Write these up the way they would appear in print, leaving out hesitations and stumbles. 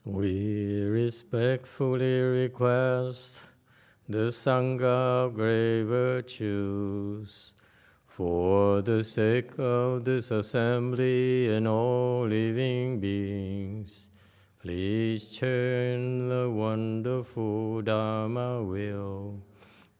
We respectfully request the Sangha of great virtues, for the sake of this assembly and all living beings, please turn the wonderful Dharma wheel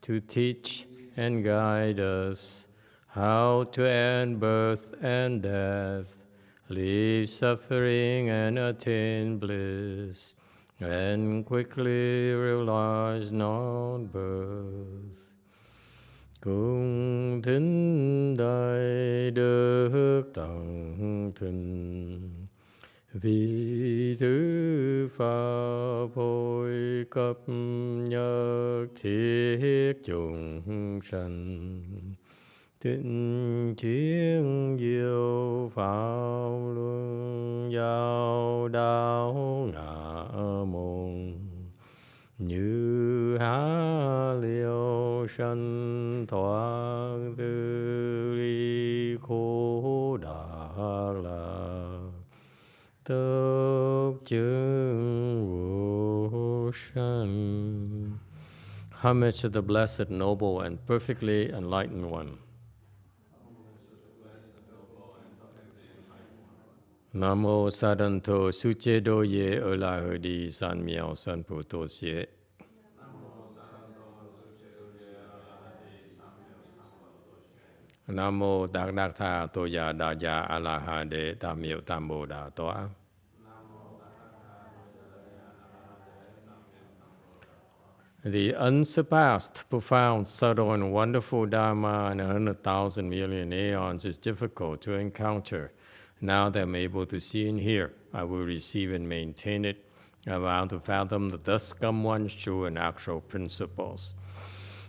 to teach and guide us how to end birth and death, leave suffering and attain bliss, and quickly realize non-birth. Cung thính đại đức tận thịnh, vì thứ pháp hội cấp nhất thiết chúng sanh, tịnh chuyên diệu pháp luân giao đạo ngã môn, như há liêu sanh thoát tư ly khổ đạc lạc, tốc chứng vô sanh. Homage to the Blessed, Noble, and Perfectly Enlightened One. Nam mô Sa Đan Thô Su Chế Đô Ye Ở La Hờ Đi San Miao San Pu Tô Xie. Nam mô Đắc Đắc Tha Tô Ya Đa Ya A La Ha Đế Tam Miệu Tam Bồ Đà Toa. The unsurpassed, profound, subtle, and wonderful Dharma in 100,000 million aeons is difficult to encounter. Now that I'm able to see and hear, I will receive and maintain it. I vow to fathom the thus come one's true and actual principles.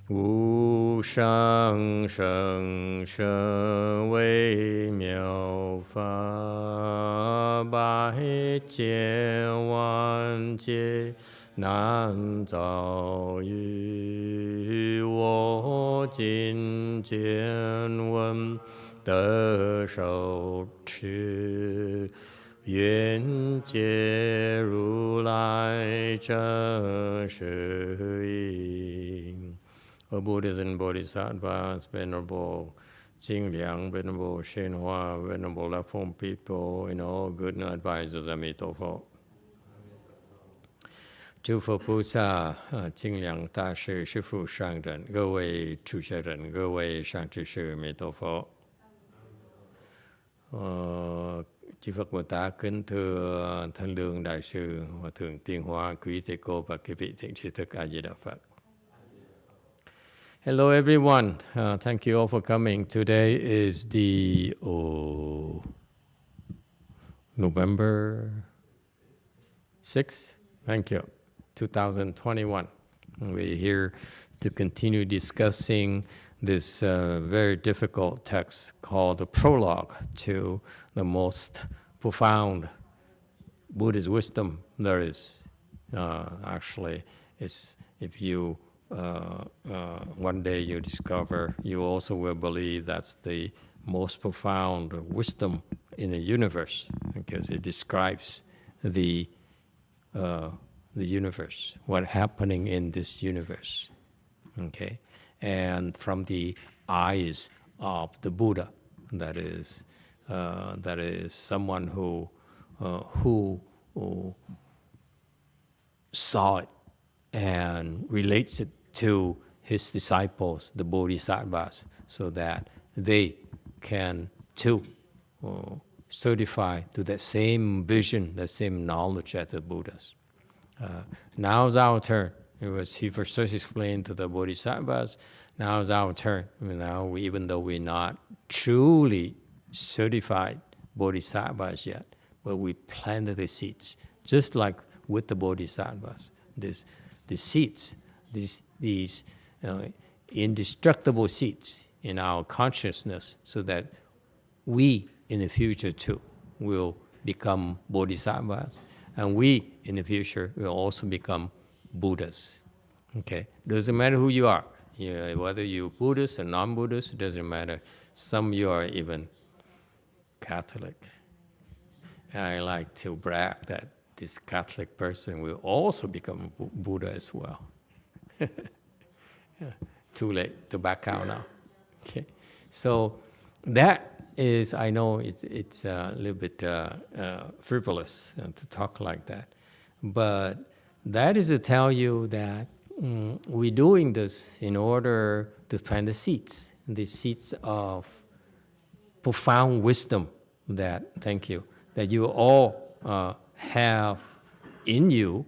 Wu shang sheng sheng wei miao fa bai jie wan jie nan zao yu wo jin jian wen de shou chi yuan jie ru lai zhen shi yin. O Buddhas and Bodhisattvas, Venerable Jingliang, Venerable YongHua, Venerable Left-Home people, and all good advisors, Emitofuo. 诸佛菩萨、精良大师、师父上人、各位出家人、各位上知识，弥陀佛。Chư Phật Bồ Tát kính thưa Thân Lương Đại sư, Hòa thượng Tiên Hoa, quý thầy cô và quý vị thiện tri thức A Di Đà Phật. Hello everyone. Thank you all for coming. Today is the November 6th. Thank you. 2021. We're here to continue discussing this very difficult text called the Prologue to the most profound Buddhist wisdom there is. Actually, it's if you one day you discover, you also will believe that's the most profound wisdom in the universe, because it describes the universe, what's happening in this universe, okay? And from the eyes of the Buddha, that is someone who saw it and relates it to his disciples, the Bodhisattvas, so that they can too certify to that same vision, that same knowledge as the Buddhas. Now's our turn. He first explained to the Bodhisattvas. Now's our turn. Now, even though we're not truly certified Bodhisattvas yet, but we planted the seeds, just like with the Bodhisattvas. The seeds, these indestructible seeds in our consciousness, so that we in the future too will become Bodhisattvas, and we in the future will also become Buddhas. Okay, doesn't matter who you are, whether you're Buddhist or non-Buddhist, doesn't matter. Some you are even Catholic. I like to brag that this Catholic person will also become Buddha as well. Yeah. Too late to back out now. Okay, so that is, I know it's a little bit frivolous to talk like that, but that is to tell you that we're doing this in order to plant the seeds of profound wisdom that, thank you, that you all have in you,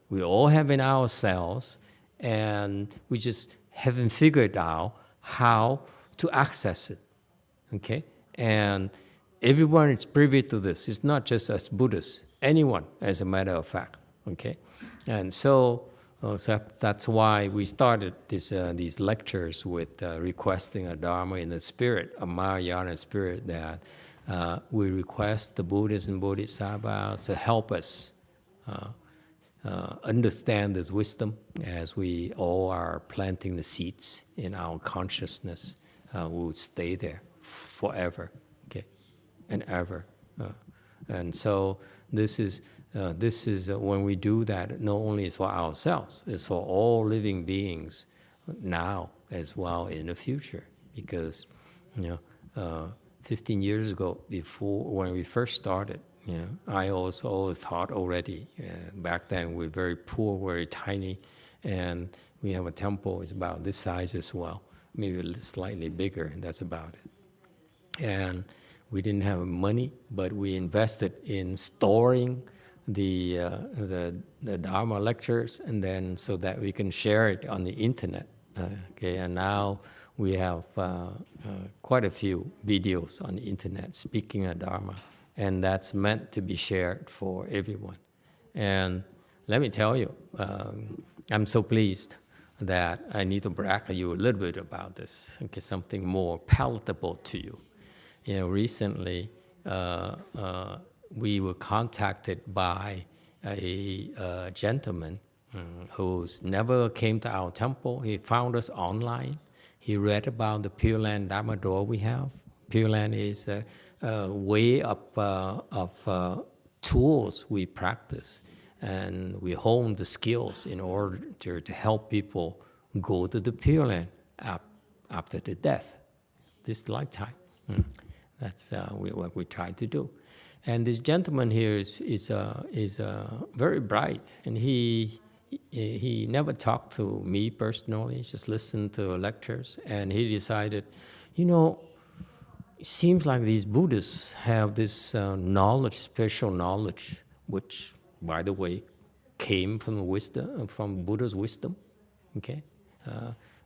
we all have in ourselves, and we just haven't figured out how to access it, okay? And everyone is privy to this. It's not just us Buddhists, anyone, as a matter of fact, okay? And so that's why we started these lectures with requesting a Dharma in the spirit, a Mahayana spirit, that we request the Buddhists and Bodhisattvas to help us understand this wisdom as we all are planting the seeds in our consciousness. Will stay there forever, okay, and ever. And so this is when we do that, not only for ourselves, it's for all living beings now as well in the future. Because 15 years ago, before when we first started, I also always thought already, back then we were very poor, very tiny, and we have a temple, it's about this size as well, maybe slightly bigger, and that's about it. And we didn't have money, but we invested in storing the Dharma lectures, and then so that we can share it on the internet. Okay, and now we have quite a few videos on the internet speaking of Dharma, and that's meant to be shared for everyone. And let me tell you, I'm so pleased that I need to brag to you a little bit about this, okay, something more palatable to you. Recently we were contacted by a gentleman who's never came to our temple. He found us online. He read about the Pure Land Dharma door we have. Pure Land is a way of tools we practice, and we hone the skills in order to help people go to the Pure Land after the death, this lifetime. That's what we try to do. And this gentleman here is very bright, and he never talked to me personally, just listened to lectures, and he decided, it seems like these Buddhists have this knowledge, special knowledge, which, by the way, came from wisdom, from Buddha's wisdom. Okay,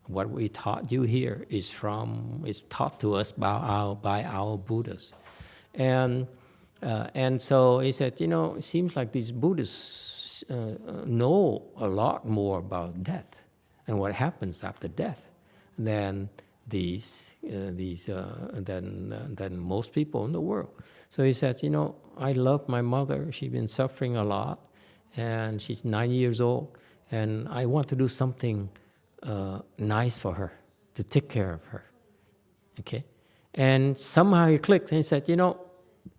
what we taught you here is taught to us by our Buddhas, and so he said, it seems like these Buddhists know a lot more about death and what happens after death than than most people in the world. So he said, I love my mother. She's been suffering a lot, and she's 90 years old, and I want to do something nice for her, to take care of her. Okay, and somehow he clicked, and he said,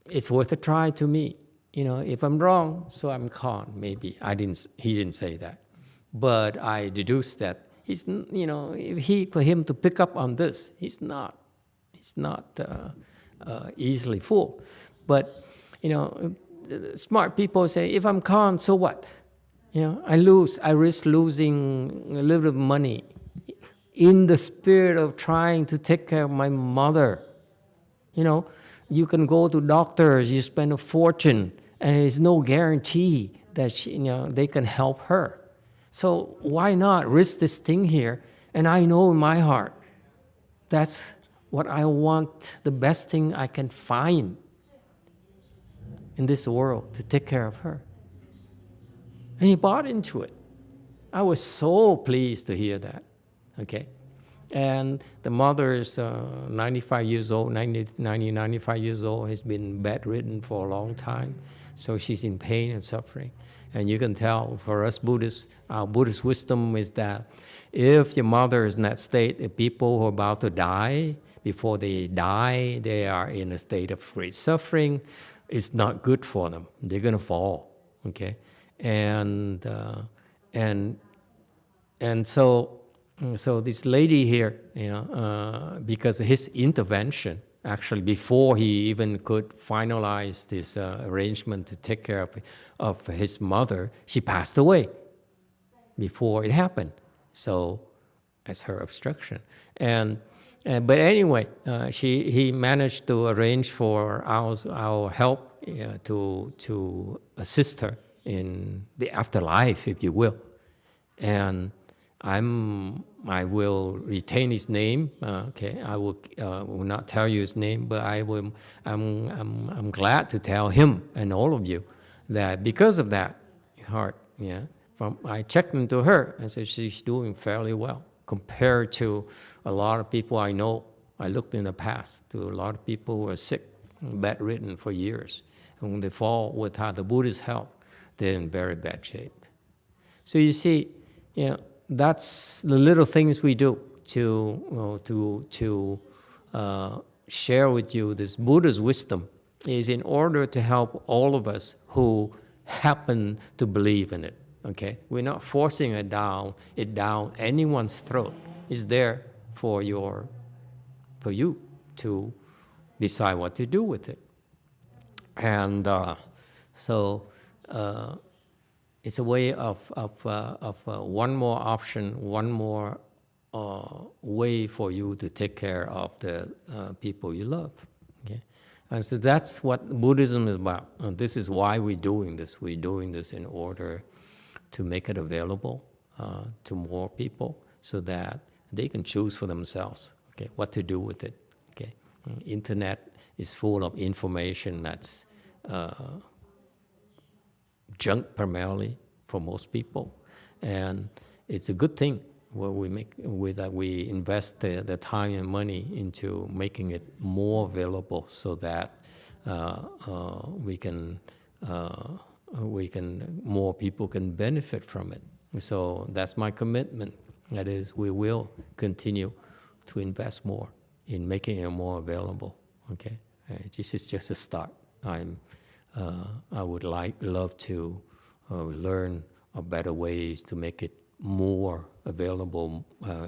it's worth a try to me. If I'm wrong, so I'm con. Maybe he didn't say that, but I deduced that he's, for him to pick up on this, he's not easily fooled. But smart people say, if I'm con, so what? I risk losing a little bit of money in the spirit of trying to take care of my mother. You can go to doctors, you spend a fortune, and there's no guarantee that they can help her. So why not risk this thing here? And I know in my heart, that's what I want, the best thing I can find in this world, to take care of her. And he bought into it. I was so pleased to hear that, okay? And the mother is 95 years old, 95 years old, has been bedridden for a long time. So she's in pain and suffering. And you can tell, for us Buddhists, our Buddhist wisdom is that if your mother is in that state, the people who are about to die, before they die, they are in a state of great suffering. it's not good for them. They're going to fall, okay? And so this lady here, because his intervention, actually before he even could finalize this arrangement to take care of his mother, she passed away before it happened. So as her obstruction. But anyway, he managed to arrange for our help to assist her in the afterlife, if you will. And I will retain his name. Okay, I will not tell you his name, but I'm glad to tell him and all of you that because of that heart, I checked into her and said she's doing fairly well compared to a lot of people I know. I looked in the past to a lot of people who are sick, bedridden for years, and when they fall without the Buddhist help, they're in very bad shape. So you see, that's the little things we do to share with you this Buddha's wisdom is in order to help all of us who happen to believe in it. Okay, we're not forcing it down anyone's throat. It's there for you to decide what to do with it. And so it's a way of one more option, one more way for you to take care of the people you love. Okay, and so that's what Buddhism is about. And this is why we're doing this. We're doing this in order to make it available to more people so that they can choose for themselves, okay, what to do with it. Okay, Internet is full of information that's junk primarily for most people, and it's a good thing where we invest the time and money into making it more available so that more people can benefit from it. So that's my commitment. That is, we will continue to invest more in making it more available. Okay, this is just a start. I would love to learn better ways to make it more available,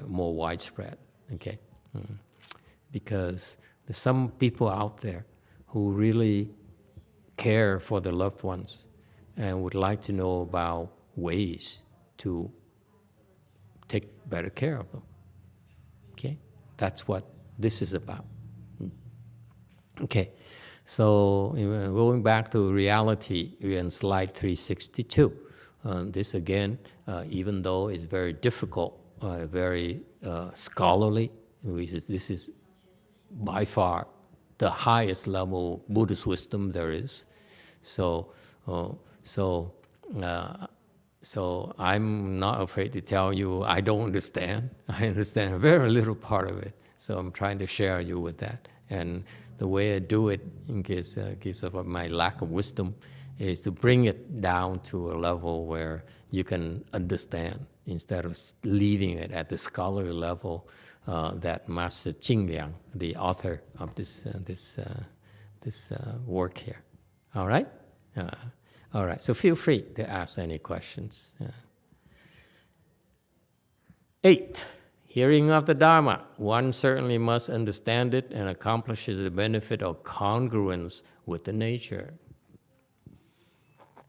more widespread. Okay, because there's some people out there who really care for their loved ones and would like to know about ways to take better care of them. Okay, that's what this is about. Okay, so going back to reality, we're in slide 362. This again, even though it's very difficult, very scholarly, this is by far the highest level Buddhist wisdom there is. So I'm not afraid to tell you I don't understand. I understand a very little part of it. So I'm trying to share you with that. And the way I do it, in case of my lack of wisdom, is to bring it down to a level where you can understand instead of leaving it at the scholarly level that Master Qingliang, the author of this work here. All right? All right, so feel free to ask any questions. 8, hearing of the Dharma. One certainly must understand it and accomplishes the benefit of congruence with the nature.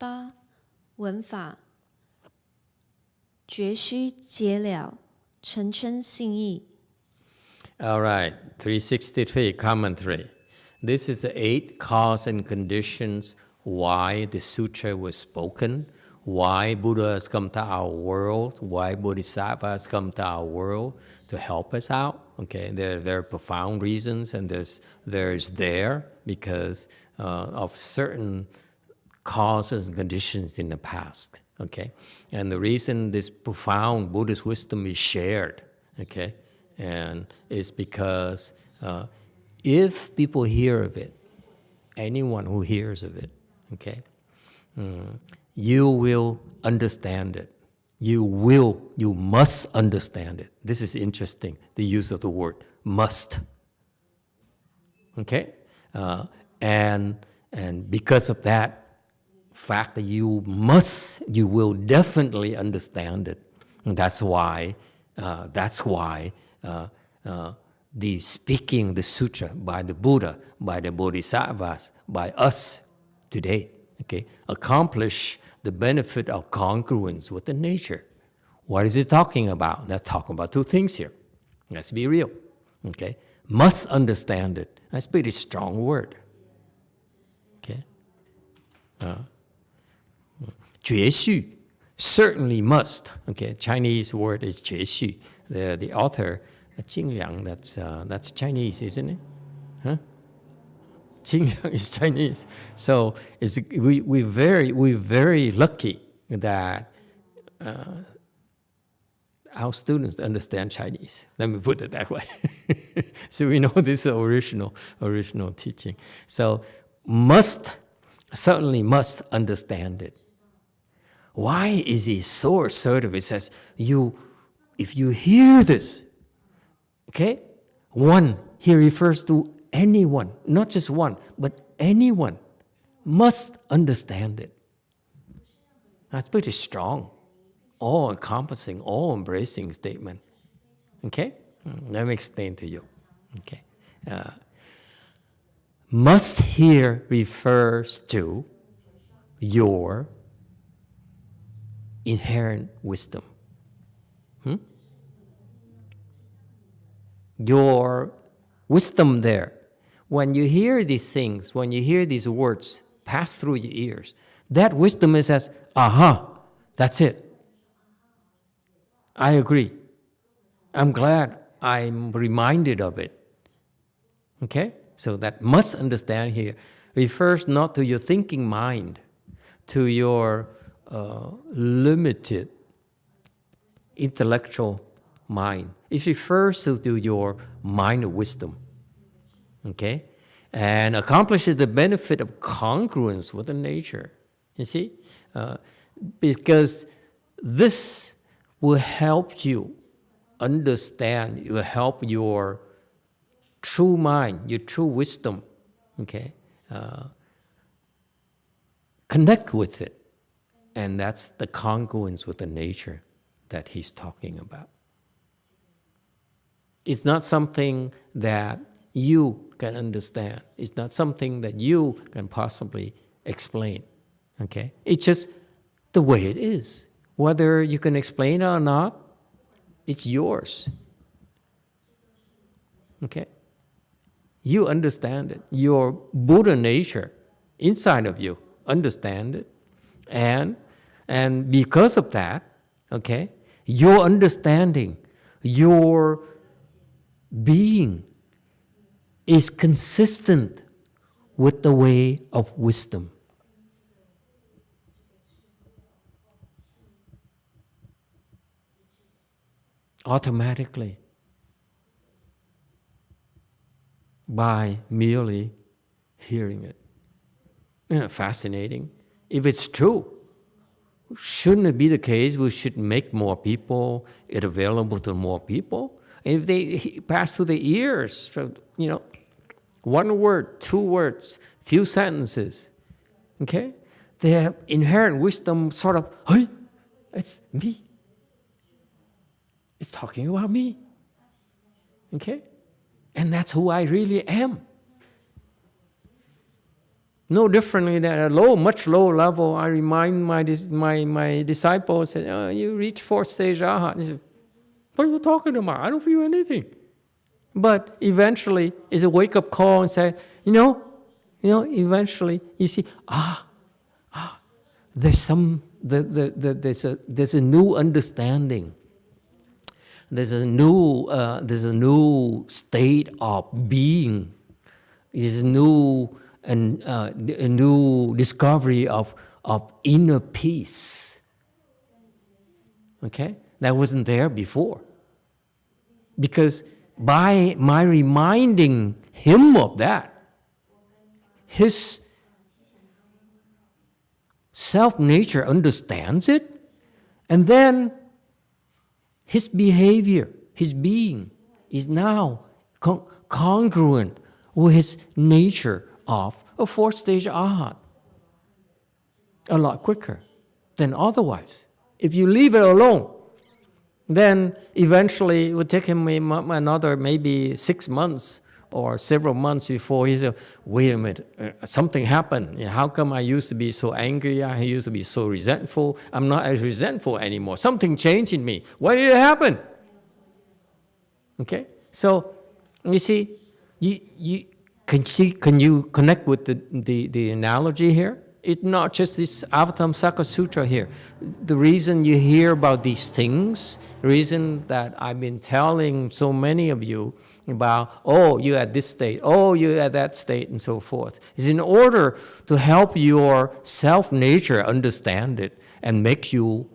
8. 闻法，觉须解了，诚称信义。 All right, 363, commentary. This is the 8 cause and conditions why the sutra was spoken, why Buddha has come to our world, why Bodhisattva has come to our world to help us out. Okay, there are very profound reasons, and there's because of certain causes and conditions in the past. Okay, and the reason this profound Buddhist wisdom is shared, okay, and it's because if people hear of it, anyone who hears of it, okay, you will understand it. You must understand it. This is interesting, the use of the word must. Okay, and And because of that fact that you will definitely understand it. And that's why the speaking the sutra by the Buddha, by the Bodhisattvas, by us today, okay, accomplish the benefit of congruence with the nature. What is it talking about? That's talking about two things here. Let's be real, okay? Must understand it. That's a pretty strong word, okay? 觉续 certainly must, okay? Chinese word is 觉续. The author, Jing Liang, that's Chinese, isn't it? Huh? Jing Liang is Chinese. So we're very lucky that our students understand Chinese. Let me put it that way. So we know this is original teaching. So certainly must understand it. Why is he so assertive? It says, if you hear this, okay, one, he refers to anyone, not just one, but anyone must understand it. That's pretty strong, all-encompassing, all-embracing statement. Okay? Let me explain to you. Okay. Must here refers to your inherent wisdom. Your wisdom there. When you hear these things, when you hear these words pass through your ears, that wisdom is as, that's it. I agree. I'm glad I'm reminded of it. Okay? So that must understand here refers not to your thinking mind, to your limited intellectual mind. It refers to your mind of wisdom. Okay? And accomplishes the benefit of congruence with the nature. You see? Because this will help you understand, it will help your true mind, your true wisdom, okay? Connect with it. And that's the congruence with the nature that he's talking about. It's not something that you can understand. It's not something that you can possibly explain, okay? It's just the way it is. Whether you can explain it or not, it's yours, okay? You understand it. Your Buddha nature inside of you understand it. And because of that, okay, your understanding, your being is consistent with the way of wisdom. Automatically, by merely hearing it. Isn't it fascinating? If it's true, shouldn't it be the case we should make more people, it available to more people? If they pass through the ears, from, one word, two words, few sentences, okay? Their inherent wisdom sort of, hey, it's me. It's talking about me, okay? And that's who I really am. No differently than at a much lower level, I remind my disciples, you reach fourth stage Arhat. They say, what are you talking about? I don't feel anything. But eventually, it's a wake-up call and say, eventually you see, there's a new understanding. There's a new state of being. There's a new discovery of inner peace. Okay, that wasn't there before. Because by my reminding him of that, his self-nature understands it, and then his behavior, his being, is now congruent with his nature of a fourth-stage arhat a lot quicker than otherwise. If you leave it alone, then eventually it would take him another maybe 6 months or several months before he said, wait a minute, something happened. You know, how come I used to be so angry? I used to be so resentful. I'm not as resentful anymore. Something changed in me. Why did it happen? Okay, so you see, can you connect with the analogy here? It's not just this Avatamsaka Sutra here. The reason you hear about these things, the reason that I've been telling so many of you about, oh, you're at this state, oh, you're at that state, and so forth, is in order to help your self-nature understand it and make you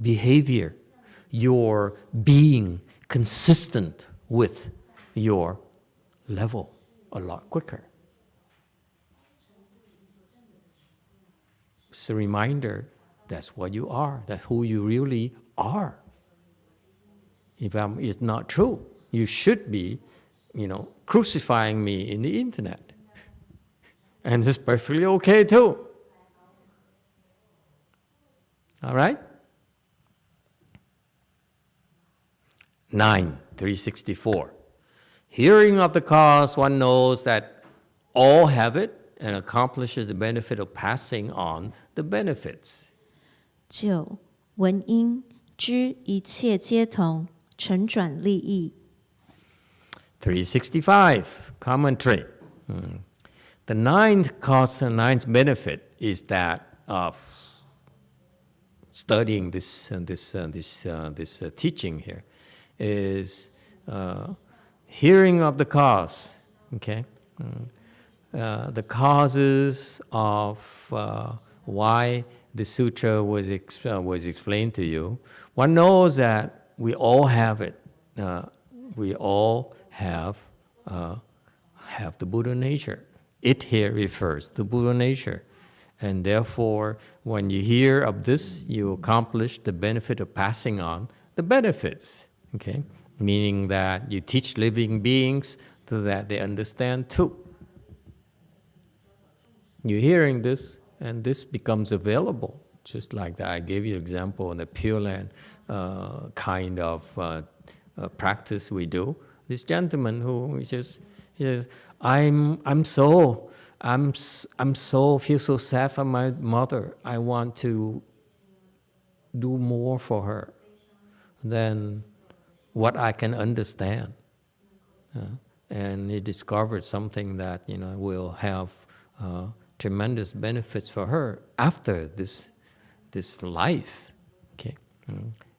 behavior, your being consistent with your level a lot quicker. It's a reminder that's what you are, that's who you really are. If it's not true, you should be, crucifying me in the internet. And it's perfectly okay too. All right? 9, 364. Hearing of the cause, one knows that all have it and accomplishes the benefit of passing on the benefits. 9. 闻因，知一切皆同，承转利益。365, commentary. The ninth cause and ninth benefit is that of studying this teaching here is hearing of the cause, okay? The causes of why the sutra was explained to you. One knows that we all have it. We all have the Buddha nature. It here refers to Buddha nature. And therefore, when you hear of this, you accomplish the benefit of passing on the benefits, okay? Meaning that you teach living beings so that they understand too. You're hearing this, and this becomes available. Just like that, I gave you an example in the Pure Land kind of practice we do. This gentleman who he says, I'm so feel so sad for my mother. I want to do more for her than what I can understand. And he discovered something that will have tremendous benefits for her after this life. Okay,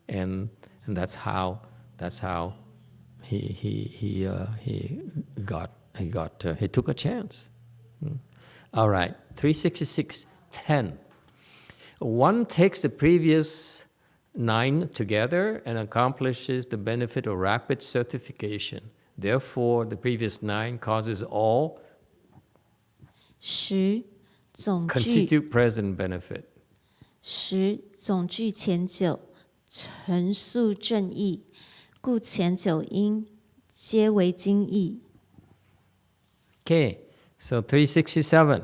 and that's how he took a chance. All right, 366.10. One takes the previous 9 together and accomplishes the benefit of rapid certification. Therefore, the previous 9 causes all 10. 总句 constitute present benefit. 10. 总句前9，陈述正义，故前9因皆为经义。Okay, so 367.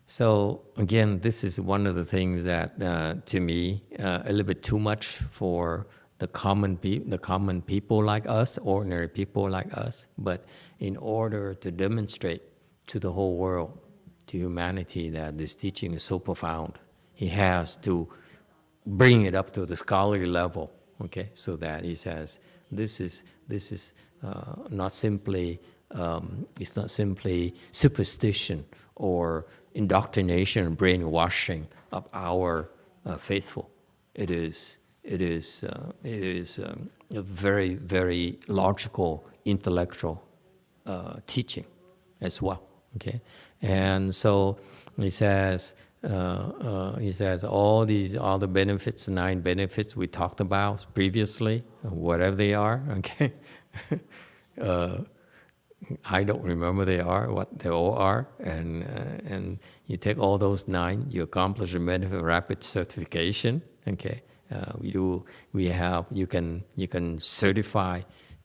So again, this is one of the things that, to me, a little bit too much for the common people like us, ordinary people like us. But in order to demonstrate to the whole world, to humanity, that this teaching is so profound, he has to bring it up to the scholarly level. Okay, so that he says this is not simply it's not simply superstition or indoctrination and brainwashing of our faithful. It is a very, very logical, intellectual teaching as well. Okay, and so he says all the benefits, 9 benefits we talked about previously, whatever they are. Okay. I don't remember what they all are, and you take all those 9, you accomplish a benefit of rapid certification. Okay, you can certify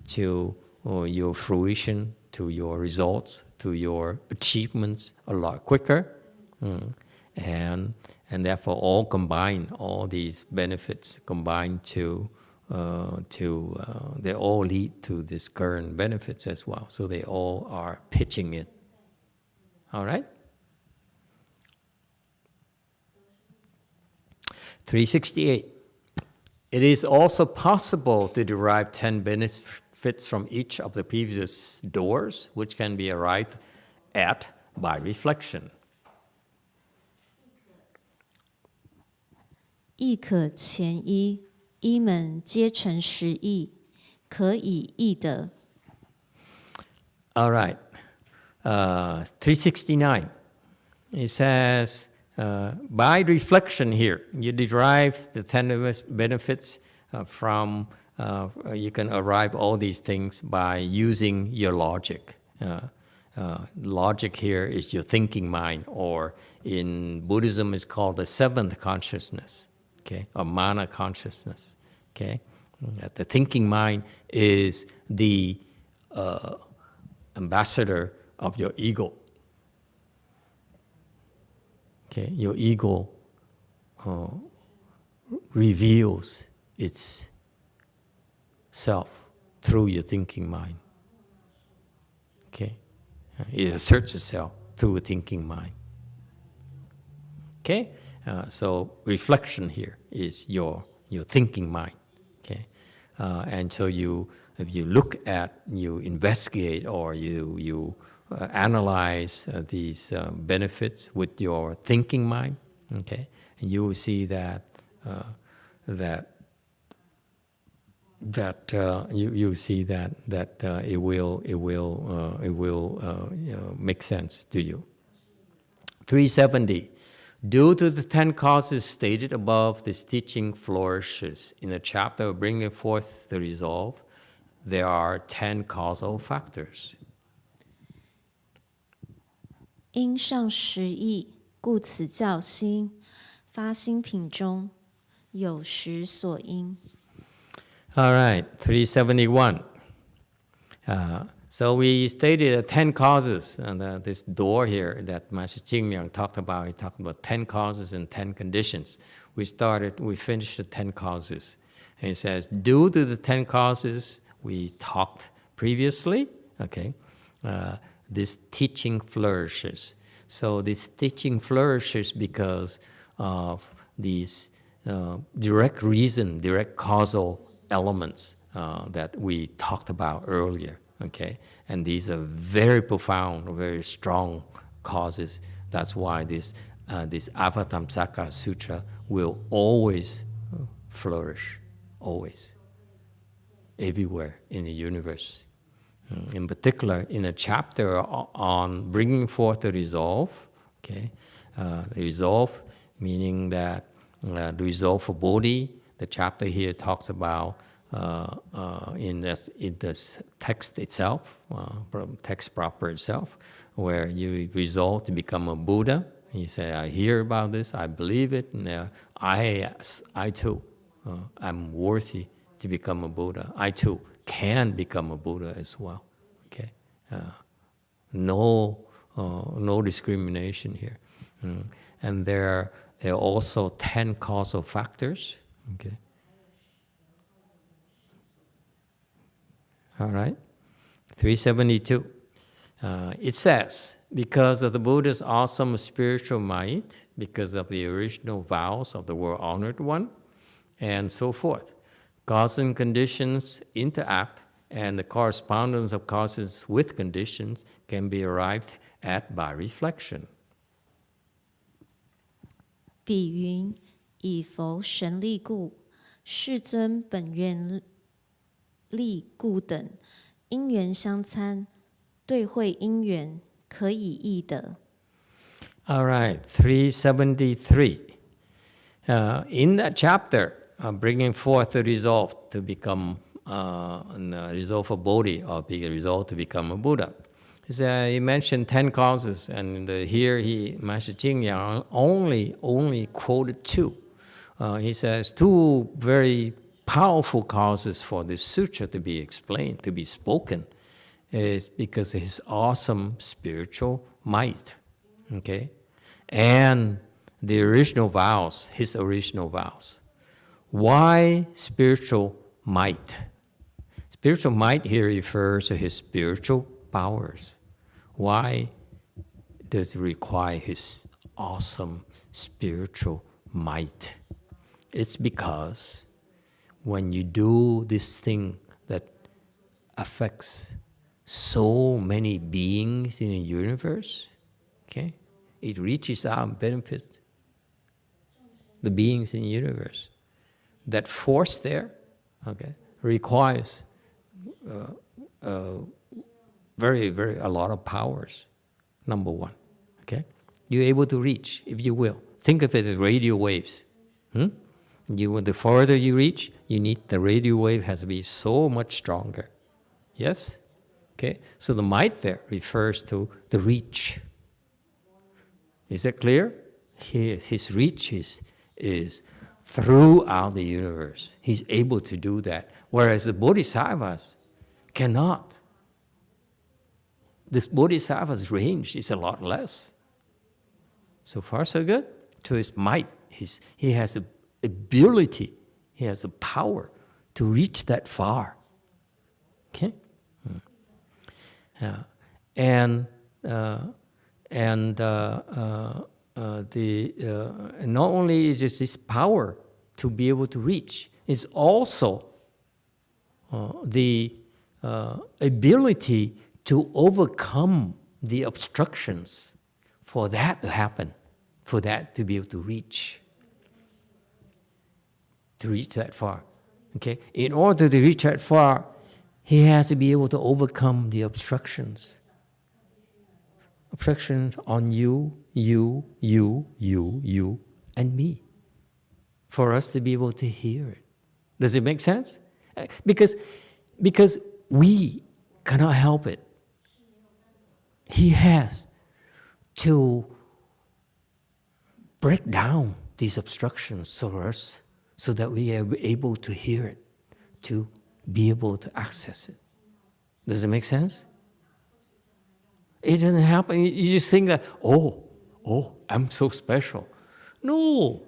to your fruition, to your results to your achievements a lot quicker. And therefore all these benefits combine they all lead to this current benefits as well. So they all are pitching it. All right? 368. It is also possible to derive 10 benefits from each of the previous doors, which can be arrived at by reflection. 亦可前一，一门皆成实义，可以易得。 All right. 369. It says, by reflection here, you derive the 10 benefits from, you can arrive all these things by using your logic. Logic here is your thinking mind, or in Buddhism it's called the seventh consciousness, okay, or mana consciousness, okay. The thinking mind is the ambassador of your ego. Okay, your ego reveals its self through your thinking mind. Okay, it asserts itself through a thinking mind. Okay, so reflection here is your thinking mind. Okay, and so if you look at, you investigate, or you analyze these benefits with your thinking mind, okay, and you will see that it will make sense to you. 370. Due to the 10 causes stated above, this teaching flourishes. In the chapter of bringing forth the resolve, there are 10 causal factors. 因上实义，故此教心，发心品中有实所因。 All right, 371. So we stated 10 causes, and this door here that Master Jingmiang talked about, he talked about 10 causes and 10 conditions. We finished the 10 causes. And he says, due to the 10 causes we talked previously, okay, this teaching flourishes. So this teaching flourishes because of these direct reason, direct causal elements that we talked about earlier. Okay, and these are very profound, very strong causes. That's why this Avatamsaka Sutra will always flourish, always, everywhere in the universe. In particular, in a chapter on bringing forth the resolve, okay, the resolve meaning that the resolve for Bodhi. The chapter here talks about in this text itself, text proper itself, where you resolve to become a Buddha. You say, I hear about this, I believe it, and I too am worthy to become a Buddha. I too can become a Buddha as well. Okay, no discrimination here, and there are also 10 causal factors. Okay. All right. 372. It says, because of the Buddha's awesome spiritual might, because of the original vows of the World-Honored One, and so forth, cause and conditions interact, and the correspondence of causes with conditions can be arrived at by reflection. 比云以佛神力故，世尊本愿力故等，因缘相参，对会因缘，可以易得。 All right, 373. In that chapter, bringing forth the resolve to become resolve for Bodhi, or be a resolve to become a Buddha. He mentioned 10 causes, and here Master Jingmiang only quoted 2. He says 2 very powerful causes for this sutra to be explained, to be spoken. is because of his awesome spiritual might. Okay? And the original vows, his original vows. Why spiritual might? Spiritual might here refers to his spiritual powers. Why does it require his awesome spiritual might? It's because when you do this thing that affects so many beings in the universe, okay, it reaches out and benefits the beings in the universe. That force there, okay, requires a lot of powers. Number one, okay, you're able to reach, if you will. Think of it as radio waves. The further you reach, you need the radio wave has to be so much stronger. Yes, okay. So the might there refers to the reach. Is that clear? His reach is throughout the universe. He's able to do that, whereas the bodhisattvas cannot. This bodhisattva's range is a lot less. So far, so good. To his might, he has the ability, he has the power to reach that far. Okay? And not only is just this power to be able to reach, it's also the ability to overcome the obstructions for that to happen, for that to be able to reach that far. Okay? In order to reach that far, he has to be able to overcome the obstructions. Obstructions on you, and me. For us to be able to hear it. Does it make sense? Because we cannot help it. He has to break down these obstructions for us so that we are able to hear it, to be able to access it. Does it make sense? It doesn't happen. You just think that, oh, I'm so special. No,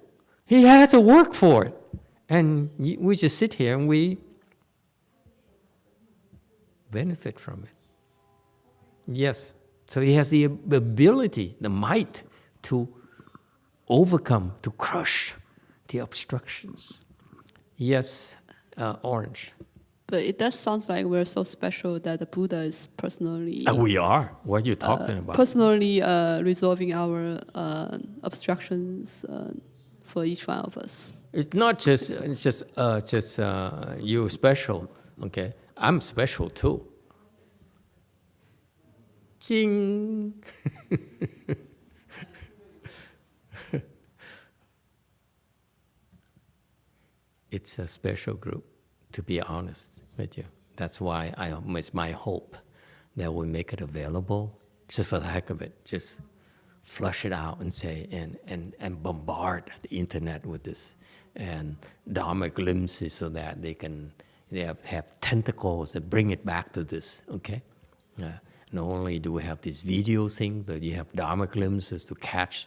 he has to work for it. And we just sit here and we benefit from it. Yes, so he has the ability, the might to overcome, to crush the obstructions. Yes, Orange. But it does sound like we're so special that the Buddha is personally... we are. What are you talking about? Personally resolving our obstructions for each one of us. It's not just you're special, okay? I'm special too. Ching! It's a special group, to be honest with you. That's why it's my hope that we make it available, just for the heck of it. Just flush it out and say, and bombard the internet with this, and Dharma glimpses so that they have tentacles that bring it back to this, okay? Not only do we have this video thing, but you have Dharma glimpses to catch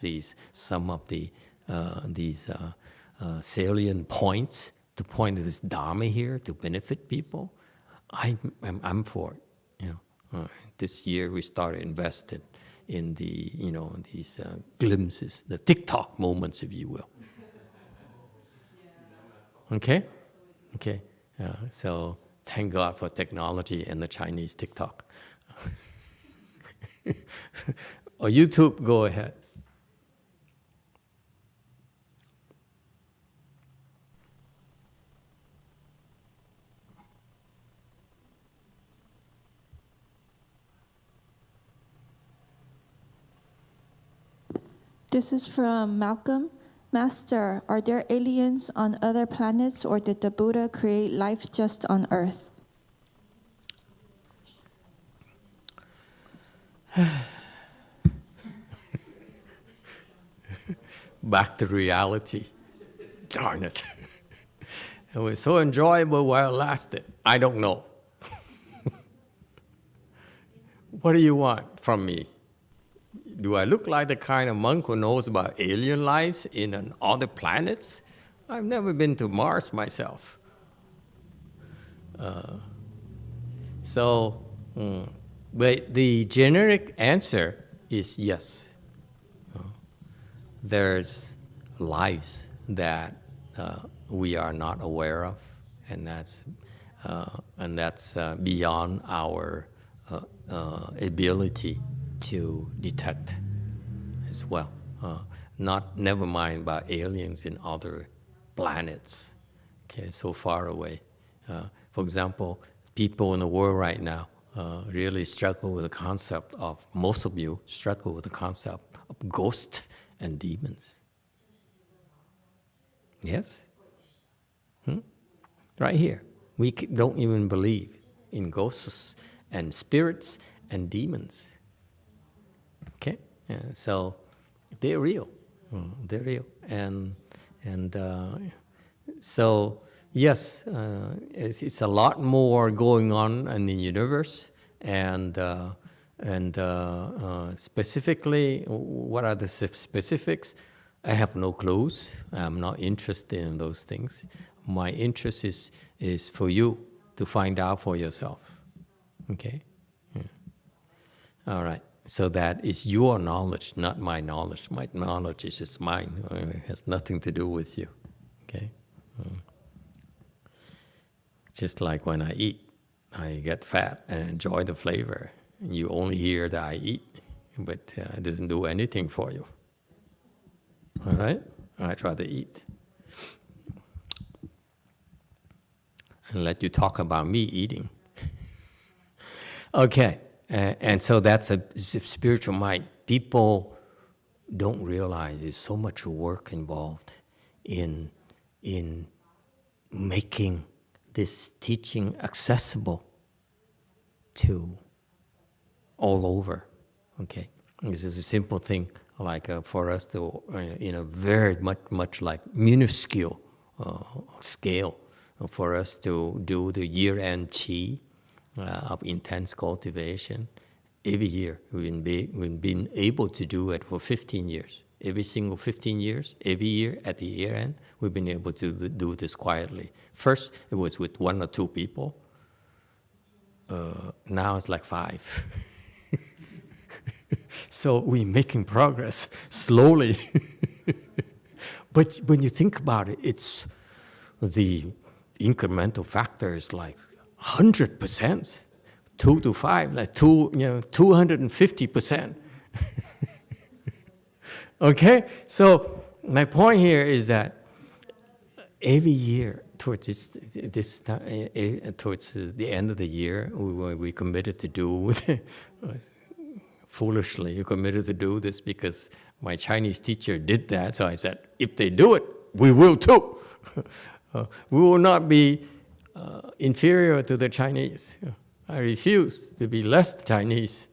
some of these salient points, to point to this Dharma here to benefit people. I'm for it. This year we started investing in these glimpses, the TikTok moments, if you will. Okay. So thank God for technology and the Chinese TikTok. Or YouTube, go ahead. This is from Malcolm. Master, are there aliens on other planets, or did the Buddha create life just on Earth? Back to reality. Darn it. It was so enjoyable while it lasted. I don't know. What do you want from me? Do I look like the kind of monk who knows about alien lives in other planets? I've never been to Mars myself. But the generic answer is yes. There's lives that we are not aware of, and that's beyond our ability to detect as well. Never mind about aliens in other planets, okay, so far away. For example, people in the world right now really struggle with the concept of, most of you struggle with the concept of ghosts and demons. Yes? Right here. We don't even believe in ghosts and spirits and demons. Okay? So they're real. They're real. So yes, it's a lot more going on in the universe, and specifically, what are the specifics? I have no clues. I'm not interested in those things. My interest is for you to find out for yourself. Okay? Yeah. All right. So that is your knowledge, not my knowledge. My knowledge is just mine. It has nothing to do with you. Okay? Just like when I eat, I get fat and enjoy the flavor. You only hear that I eat, but it doesn't do anything for you. All right? I'd rather eat. And let you talk about me eating. Okay, and so that's a spiritual mind. People don't realize there's so much work involved in making this teaching accessible to all over. Okay, this is a simple thing, like for us to, in a very much like minuscule scale, for us to do the year-end qi of intense cultivation. Every year, we've been able to do it for 15 years. Every single 15 years, every year at the year end, we've been able to do this quietly. First, it was with 1 or 2 people. Now it's like 5. So we're making progress slowly. But when you think about it, it's the incremental factor is like 100%, 2 to 5, like 250%. Okay, so my point here is that every year towards towards the end of the year, we committed to do foolishly. You committed to do this because my Chinese teacher did that. So I said, if they do it, we will too. We will not be inferior to the Chinese. I refuse to be less Chinese,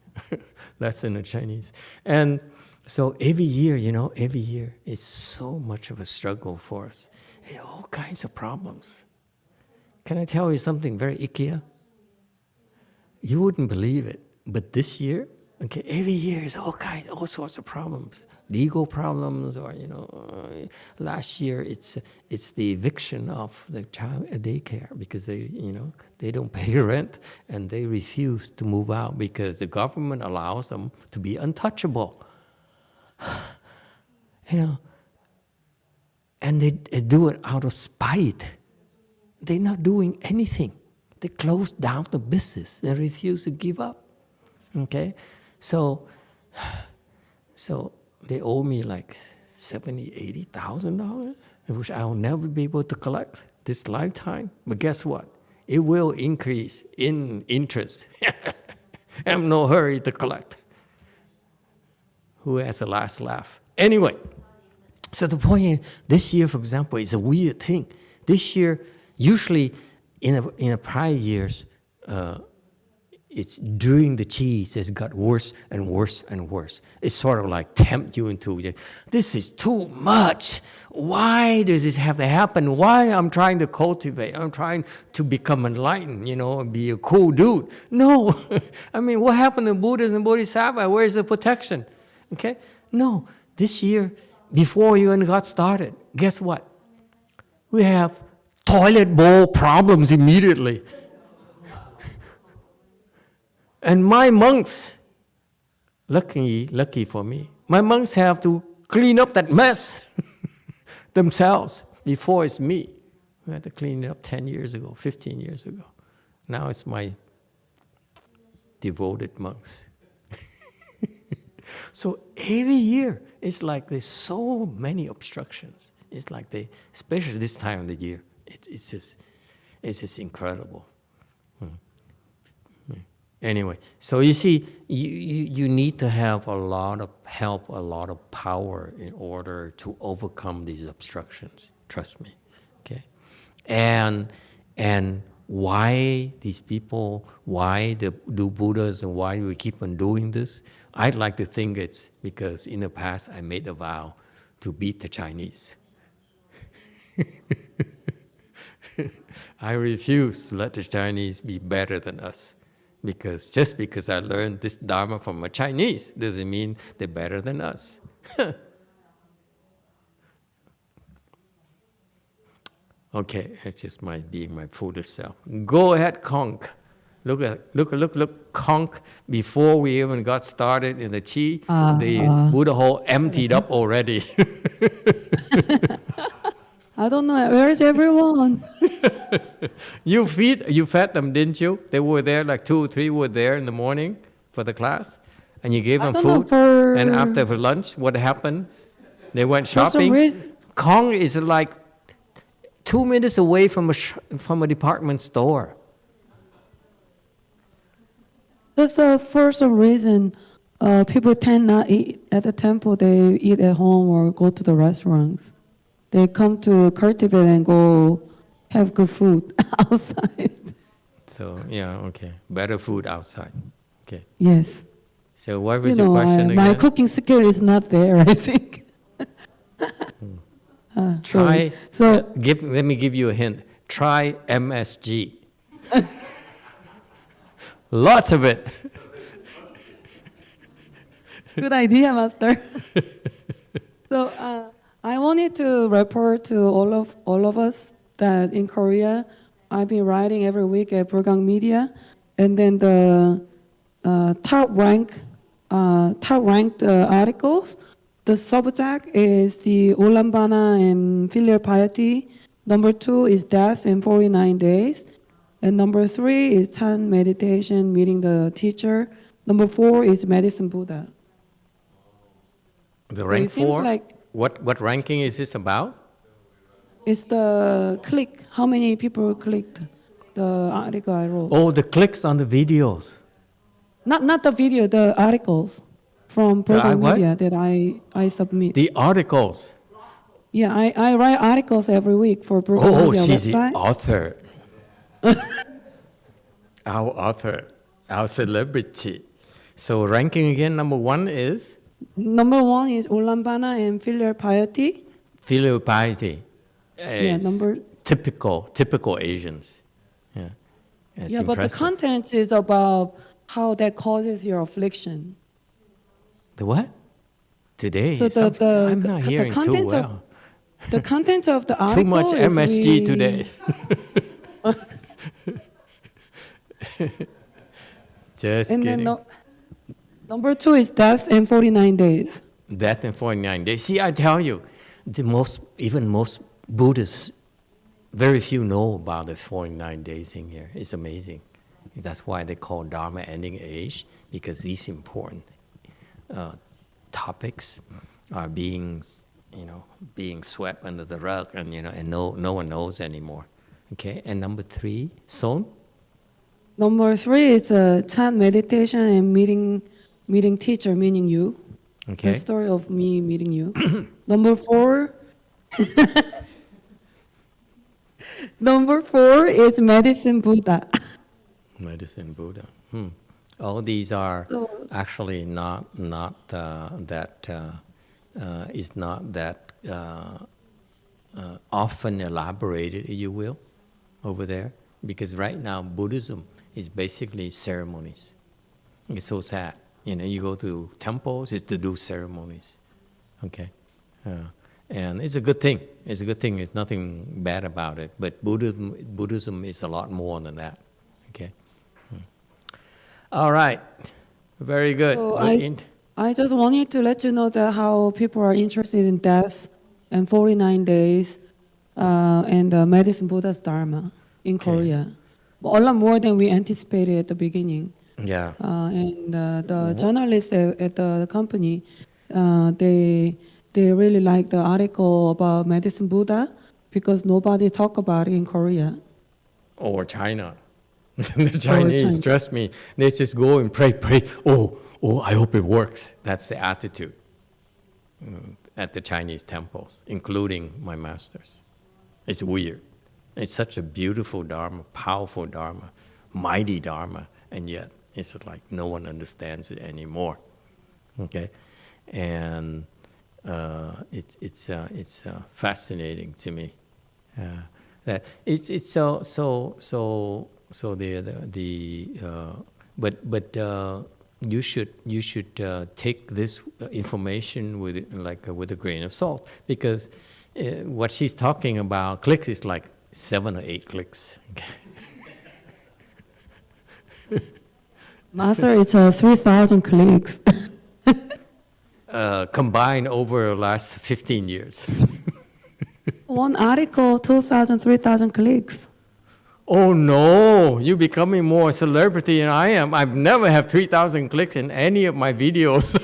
less than the Chinese. And so every year, every year is so much of a struggle for us. All kinds of problems. Can I tell you something very icky? You wouldn't believe it, but this year, okay, every year is all sorts of problems. Legal problems, or last year it's the eviction of the child daycare because they don't pay rent and they refuse to move out because the government allows them to be untouchable. And they do it out of spite. They're not doing anything. They close down the business and refuse to give up. Okay, so they owe me like $70,000-$80,000, which I'll never be able to collect this lifetime. But guess what? It will increase in interest. I'm in no hurry to collect. Who has the last laugh? Anyway, so the point is, this year, for example, is a weird thing. This year, usually in a prior years, it's during the qi it's got worse and worse and worse. It's sort of like tempt you into, this is too much. Why does this have to happen? Why I'm trying to cultivate? I'm trying to become enlightened, and be a cool dude. No. I mean, what happened to Buddhas and Bodhisattvas? Where's the protection? Okay? No. This year, before you even got started, guess what? We have toilet bowl problems immediately. And my monks, lucky for me, my monks have to clean up that mess themselves before it's me. We had to clean it up 10 years ago, 15 years ago. Now it's my devoted monks. So every year, it's like there's so many obstructions. It's like especially this time of the year, it's just incredible. Anyway, so you see, you need to have a lot of help, a lot of power in order to overcome these obstructions. Trust me, okay? And why these people, why do Buddhas, and why we keep on doing this? I'd like to think it's because in the past I made a vow to beat the Chinese. I refuse to let the Chinese be better than us. Because just because I learned this Dharma from a Chinese doesn't mean they're better than us. Okay, it's just being my foolish self. Go ahead, conk. Look, conk. Before we even got started in the chi, the Buddha hole emptied up already. I don't know, where is everyone? You fed them, didn't you? They were there, like 2 or 3 were there in the morning for the class, and you gave them food. And after for lunch, what happened? They went shopping. Kong is like 2 minutes away from a department store. That's the first reason people tend not eat at the temple. They eat at home or go to the restaurants. They come to cultivate and go have good food outside. So, yeah, okay. Better food outside. Okay. Yes. So what was your question again? My cooking skill is not there, I think. Try, let me give you a hint. Try MSG. Lots of it. Good idea, Master. So I wanted to report to all of us that in Korea, I've been writing every week at Burgang Media, and then the top ranked articles. The subject is the Ulambana and filial piety. Number 2 is death in 49 days. And number 3 is Chan meditation, meeting the teacher. Number 4 is medicine Buddha. The rank 4? Like what ranking is this about? It's the click, how many people clicked the article I wrote. Oh, the clicks on the videos. Not the video, the articles from Burgang Media that I submit. The articles? Yeah, I write articles every week for Burgang Media website. Oh, she's the author. Our author, our celebrity. So ranking again, number 1 is? Number 1 is Ulambana and filial piety. Filial piety. Yeah, typical Asians. Yeah, yeah, but the content is about how that causes your affliction. The what? Today, so I'm not hearing too well. The content of the article too much MSG today. Just and kidding. Then number 2 is death in 49 days. Death in 49 days. See, I tell you, most Buddhists, very few know about the 49 days thing here. It's amazing. That's why they call Dharma ending age, because these important topics are being swept under the rug, and no one knows anymore. Okay, and number 3, Son? Number 3 is chant meditation and meeting teacher, meaning you. Okay. The story of me meeting you. Number 4. Number 4 is medicine Buddha. Medicine Buddha. All these are So- actually is not that often elaborated, if you will, over there. Because right now Buddhism is basically ceremonies. It's so sad. You go to temples, it's to do ceremonies. Okay? And it's a good thing. It's a good thing. There's nothing bad about it. But Buddhism is a lot more than that. Okay? All right. Very good. So Good I just wanted to let you know that how people are interested in death and 49 days and medicine Buddha's Dharma in Korea. A lot more than we anticipated at the beginning. Yeah. And the journalists at the company, they really like the article about medicine Buddha because nobody talk about it in Korea. Or China. The Chinese, trust me, they just go and pray. Oh, I hope it works. That's the attitude at the Chinese temples, including my masters. It's weird. It's such a beautiful Dharma, powerful Dharma, mighty Dharma, and yet it's like no one understands it anymore. Okay, and it's fascinating to me that it's so but you should take this information with a grain of salt, because what she's talking about clicks is like 7 or 8 clicks. Master, it's 3,000 clicks. Combined over the last 15 years. One article, 2,000, 3,000 clicks. Oh no, you're becoming more a celebrity than I am. I've never had 3,000 clicks in any of my videos.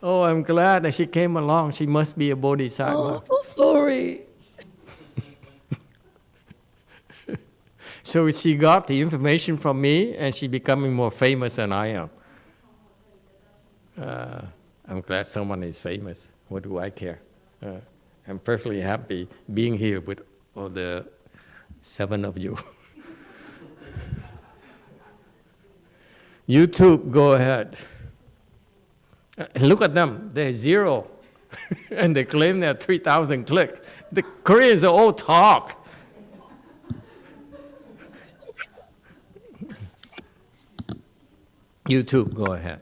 Oh, I'm glad that she came along. She must be a bodhisattva. Oh, so sorry. So she got the information from me, and she's becoming more famous than I am. I'm glad someone is famous. What do I care? I'm perfectly happy being here with all the 7 of you. YouTube, go ahead. Look at them. They're 0. And they claim they have 3,000 clicks. The Koreans are all talk. YouTube, go ahead.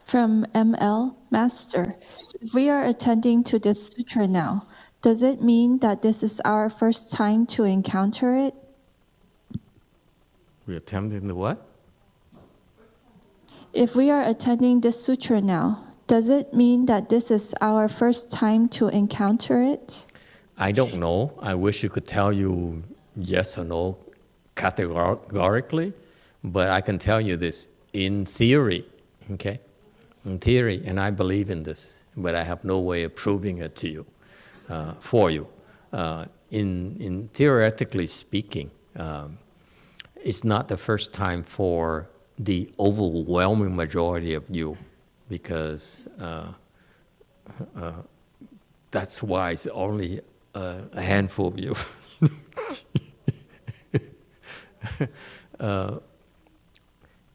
From ML, Master, if we are attending to this sutra now, does it mean that this is our first time to encounter it? We're attempting the what? If we are attending this sutra now, does it mean that this is our first time to encounter it? I don't know. I wish you could tell you yes or no categorically, but I can tell you this in theory, okay? In theory, and I believe in this, but I have no way of proving it to you, for you. In theoretically speaking, it's not the first time for the overwhelming majority of you, because that's why it's only a handful of you.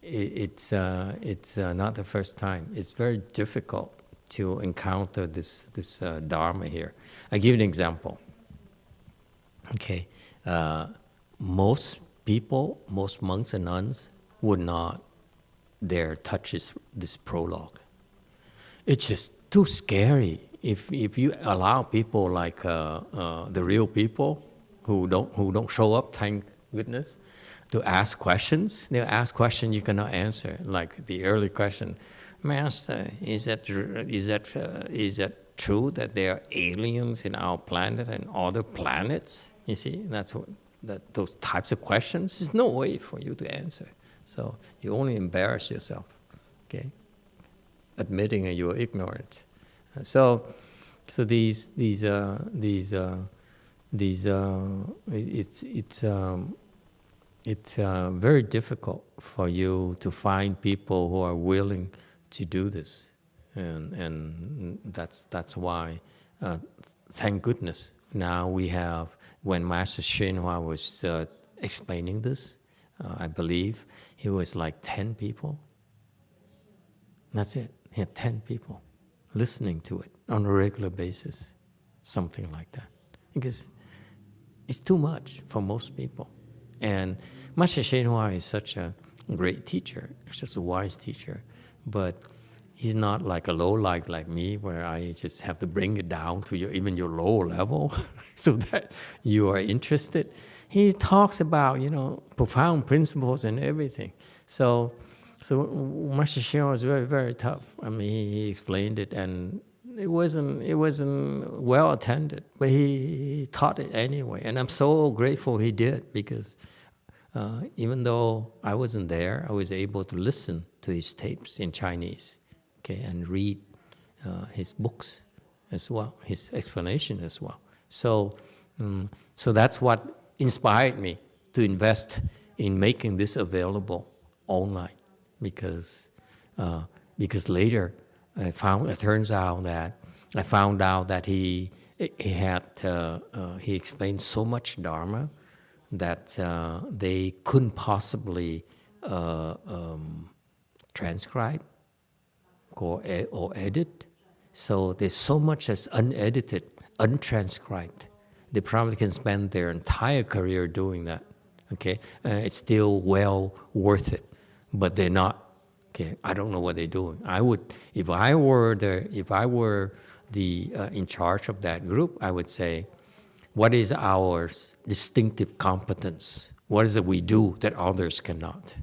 It's not the first time. It's very difficult to encounter this Dharma here. I give you an example. Okay, most people, most monks and nuns would not dare touch this prologue. It's just too scary. If you allow people like the real people who don't show up, thank goodness, to ask questions, they'll ask questions you cannot answer. Like the early question, Master, is that true that there are aliens in our planet and other planets? You see, those types of questions. There's no way for you to answer. So you only embarrass yourself, okay? Admitting that you are ignorant. So it's very difficult for you to find people who are willing to do this, and that's why. Thank goodness now we have. When Master YongHua was explaining this, I believe he was like 10 people. That's it. He had 10 people listening to it on a regular basis, something like that. Because it's too much for most people. And Master YongHua is such a great teacher, just a wise teacher, but he's not like a low life like me, where I just have to bring it down to even your lower level so that you are interested. He talks about, profound principles and everything. So Master YongHua was very, very tough. I mean, he explained it, and it wasn't well attended, but he taught it anyway. And I'm so grateful he did, because even though I wasn't there, I was able to listen to his tapes in Chinese, okay, and read his books as well, his explanation as well. So that's what inspired me to invest in making this available online, because later I found out that he explained so much Dharma that they couldn't possibly transcribe or edit. So there's so much that's unedited, untranscribed. They probably can spend their entire career doing that. Okay, it's still well worth it, but they're not. Okay, I don't know what they're doing. I would, if I were in charge of that group, I would say, what is our distinctive competence? What is it we do that others cannot?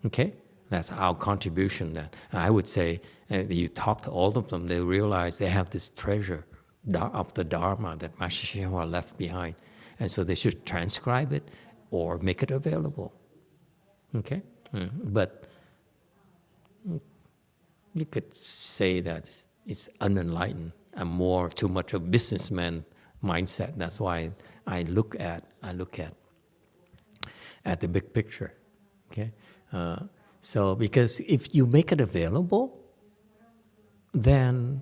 Okay, that's our contribution. Then I would say, you talk to all of them, they realize they have this treasure of the Dharma that Master YongHua left behind, and so they should transcribe it or make it available. Okay, but you could say that it's unenlightened and more too much of businessman mindset. That's why I look at the big picture. Okay, so because if you make it available, then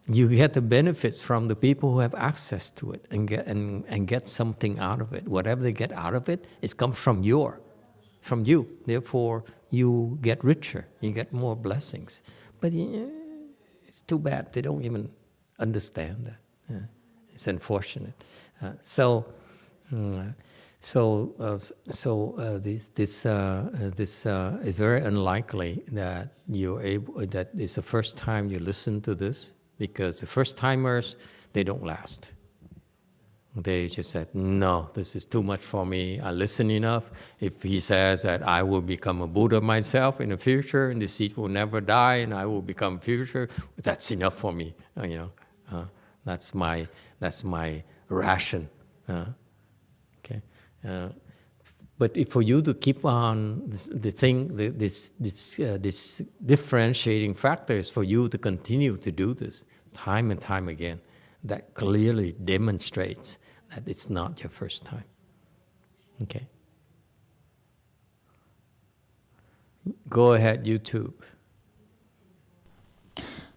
you get the benefits from the people who have access to it and get something out of it. Whatever they get out of it, it comes from you. Therefore, you get richer. You get more blessings. But it's too bad they don't even understand that. It's unfortunate. It's very unlikely that that it's the first time you listen to this, because the first timers, they don't last. They just said, no, this is too much for me. I listen enough. If he says that I will become a Buddha myself in the future, and the seed will never die, and I will become future, that's enough for me. That's my ration. Okay. But for you to keep on this differentiating factors, for you to continue to do this time and time again, that clearly demonstrates that it's not your first time. Okay. Go ahead, YouTube.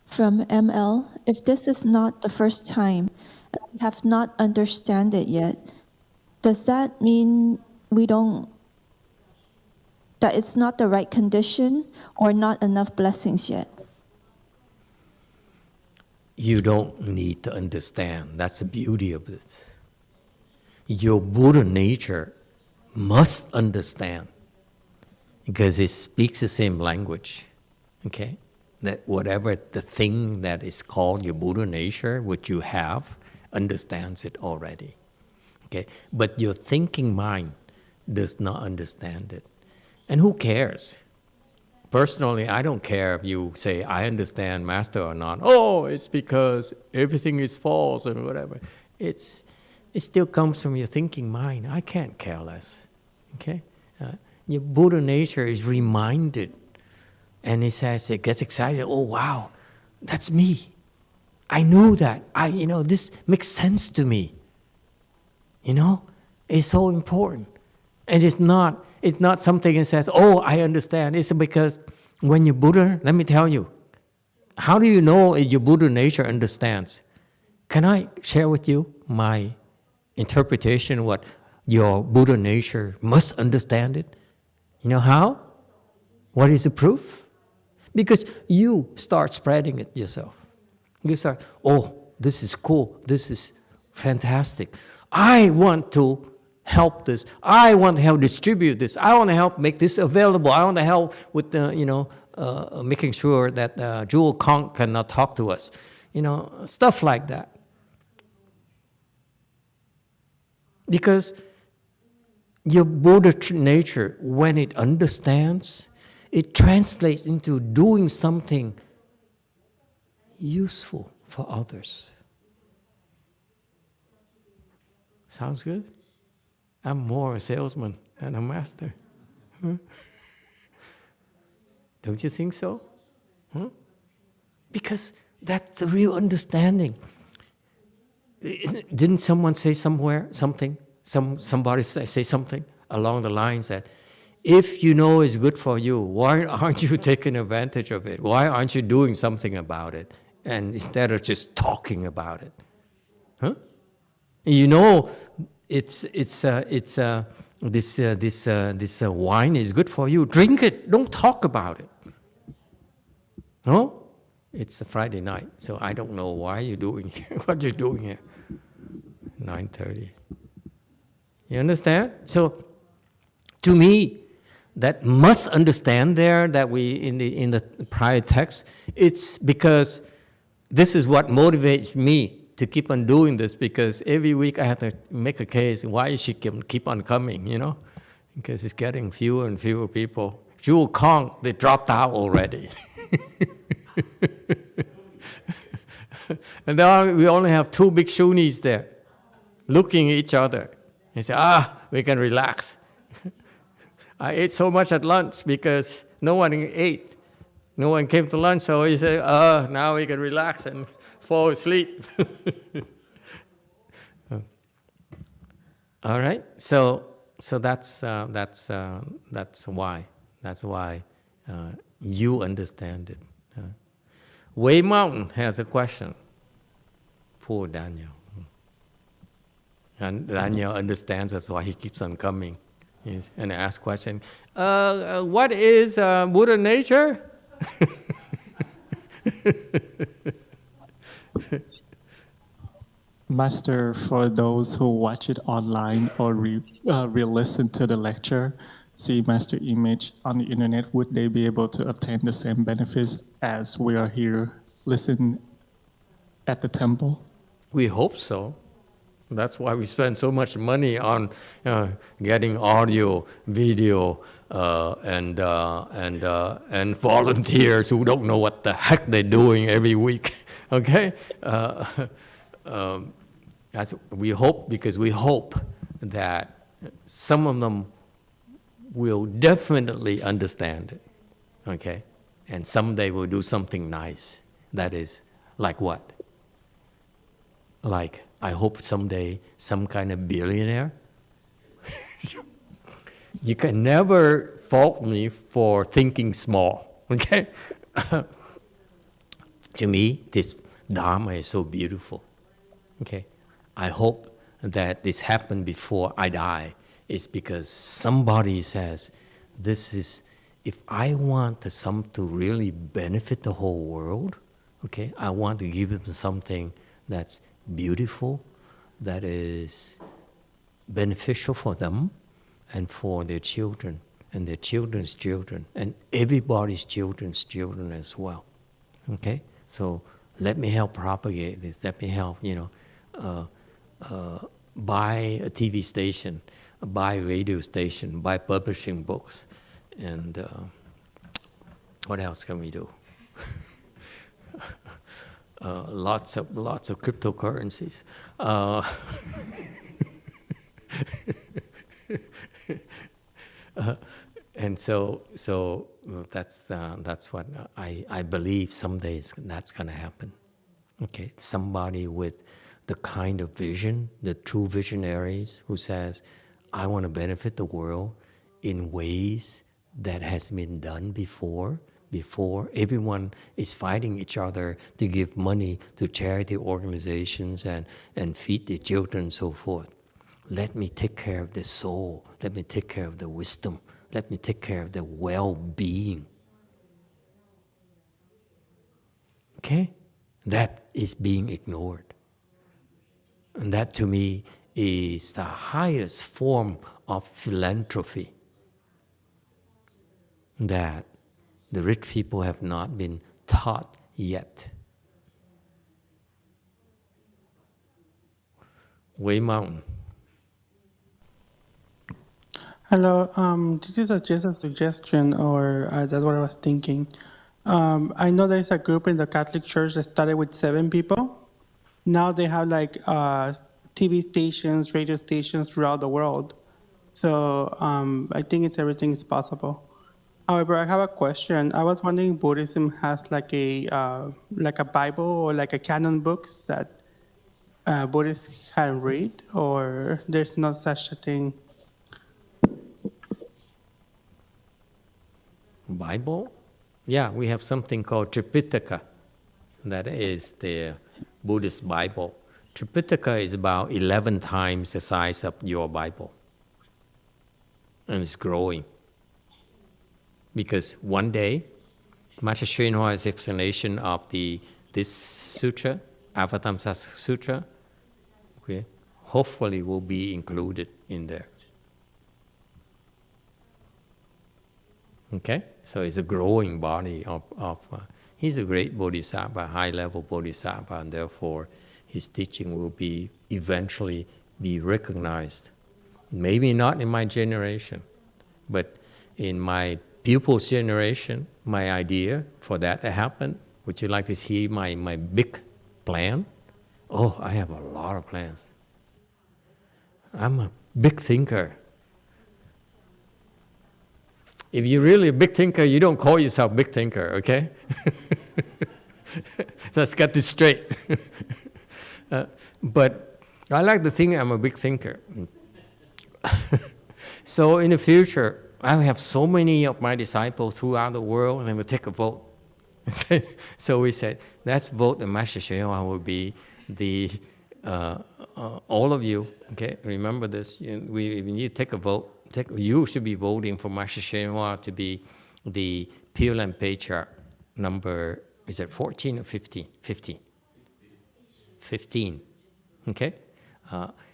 From ML, if this is not the first time, and we have not understand it yet, does that mean that it's not the right condition or not enough blessings yet? You don't need to understand. That's the beauty of this. Your Buddha nature must understand, because it speaks the same language. Okay? That whatever the thing that is called your Buddha nature, which you have, understands it already. Okay? But your thinking mind does not understand it. And who cares? Personally, I don't care if you say, I understand Master or not. Oh, it's because everything is false or whatever. It still comes from your thinking mind. I can't care less. Okay? Your Buddha nature is reminded, and it says, it gets excited. Oh, wow, that's me. I know that. This makes sense to me. It's so important. And it's not something that says, oh, I understand. It's because when you're Buddha, let me tell you, how do you know if your Buddha nature understands? Can I share with you my interpretation what your Buddha nature must understand it? You know how? What is the proof? Because you start spreading it yourself. You start, oh, this is cool, this is fantastic. I want to help this. I want to help distribute this. I want to help make this available. I want to help with making sure that Jewel Kong cannot talk to us. Stuff like that. Because your Buddha nature, when it understands, it translates into doing something useful for others. Sounds good? I'm more a salesman than a master. Huh? Don't you think so? Huh? Because that's the real understanding. Didn't someone say somewhere something? Somebody say something along the lines that, if you know it's good for you, why aren't you taking advantage of it? Why aren't you doing something about it? And instead of just talking about it, huh? This wine is good for you. Drink it. Don't talk about it. No, it's a Friday night, so I don't know why you're doing here. What you're doing here? 9:30. You understand? So, to me, that must understand there that we in the prior text. It's because this is what motivates me to keep on doing this, because every week I have to make a case why she can keep on coming, because it's getting fewer and fewer people. Jewel Kong, they dropped out already. And now we only have 2 big Shunis there, looking at each other. They say, we can relax. I ate so much at lunch because no one ate. No one came to lunch, so he said, now we can relax and fall asleep. All right, so that's why you understand it. Wei Mountain has a question. Poor Daniel. And Daniel understands, that's why he keeps on coming. And asks question. What is Buddha nature? Master, for those who watch it online or re-listen to the lecture, see Master image on the internet, would they be able to obtain the same benefits as we are here listening at the temple? We hope so. That's why we spend so much money on getting audio, video, and volunteers who don't know what the heck they're doing every week. Okay, we hope, because we hope that some of them will definitely understand it. Okay, and someday we'll do something nice. That is like what? Like, I hope someday some kind of billionaire. You can never fault me for thinking small, okay? To me, this Dharma is so beautiful, okay? I hope that this happened before I die. It's because somebody says, this is, if I want to really benefit the whole world, okay, I want to give them something that's beautiful, that is beneficial for them and for their children and their children's children and everybody's children's children as well. Okay? So let me help propagate this. Let me help, buy a TV station, buy a radio station, buy publishing books, and what else can we do? Lots of cryptocurrencies. And so that's what I believe someday that's going to happen. Okay, somebody with the kind of vision, the true visionaries who says, I want to benefit the world in ways that has been done before everyone is fighting each other to give money to charity organizations and feed their children and so forth. Let me take care of the soul. Let me take care of the wisdom let me take care of their well-being. Okay? That is being ignored. And that to me is the highest form of philanthropy that the rich people have not been taught yet. Wei Mountain. Hello, this is just a suggestion, or that's what I was thinking. I know there's a group in the Catholic Church that started with 7 people. Now they have like TV stations, radio stations throughout the world. So I think everything is possible. However, I have a question. I was wondering, Buddhism has like a Bible or like a canon books that Buddhists can read, or there's no such a thing? Bible? Yeah, we have something called Tripitaka. That is the Buddhist Bible. Tripitaka is about 11 times the size of your Bible. And it's growing. Because one day, Master YongHua's explanation of this sutra, Avatamsaka Sutra, okay, hopefully will be included in there. Okay? So it's a growing body of he's a great bodhisattva, high-level bodhisattva, and therefore his teaching will be eventually be recognized. Maybe not in my generation, but in my pupil's generation, my idea for that to happen. Would you like to see my big plan? Oh, I have a lot of plans. I'm a big thinker. If you're really a big thinker, you don't call yourself big thinker, okay? So let's get this straight. But I like to think I'm a big thinker. So in the future, I have so many of my disciples throughout the world, and we'll take a vote. So we said, let's vote that Master YongHua will be the, all of you, okay, remember this, when you take a vote, you should be voting for Master YongHua to be the Pure Land Patriarch number, is it 14 or 15? 15. 15, okay?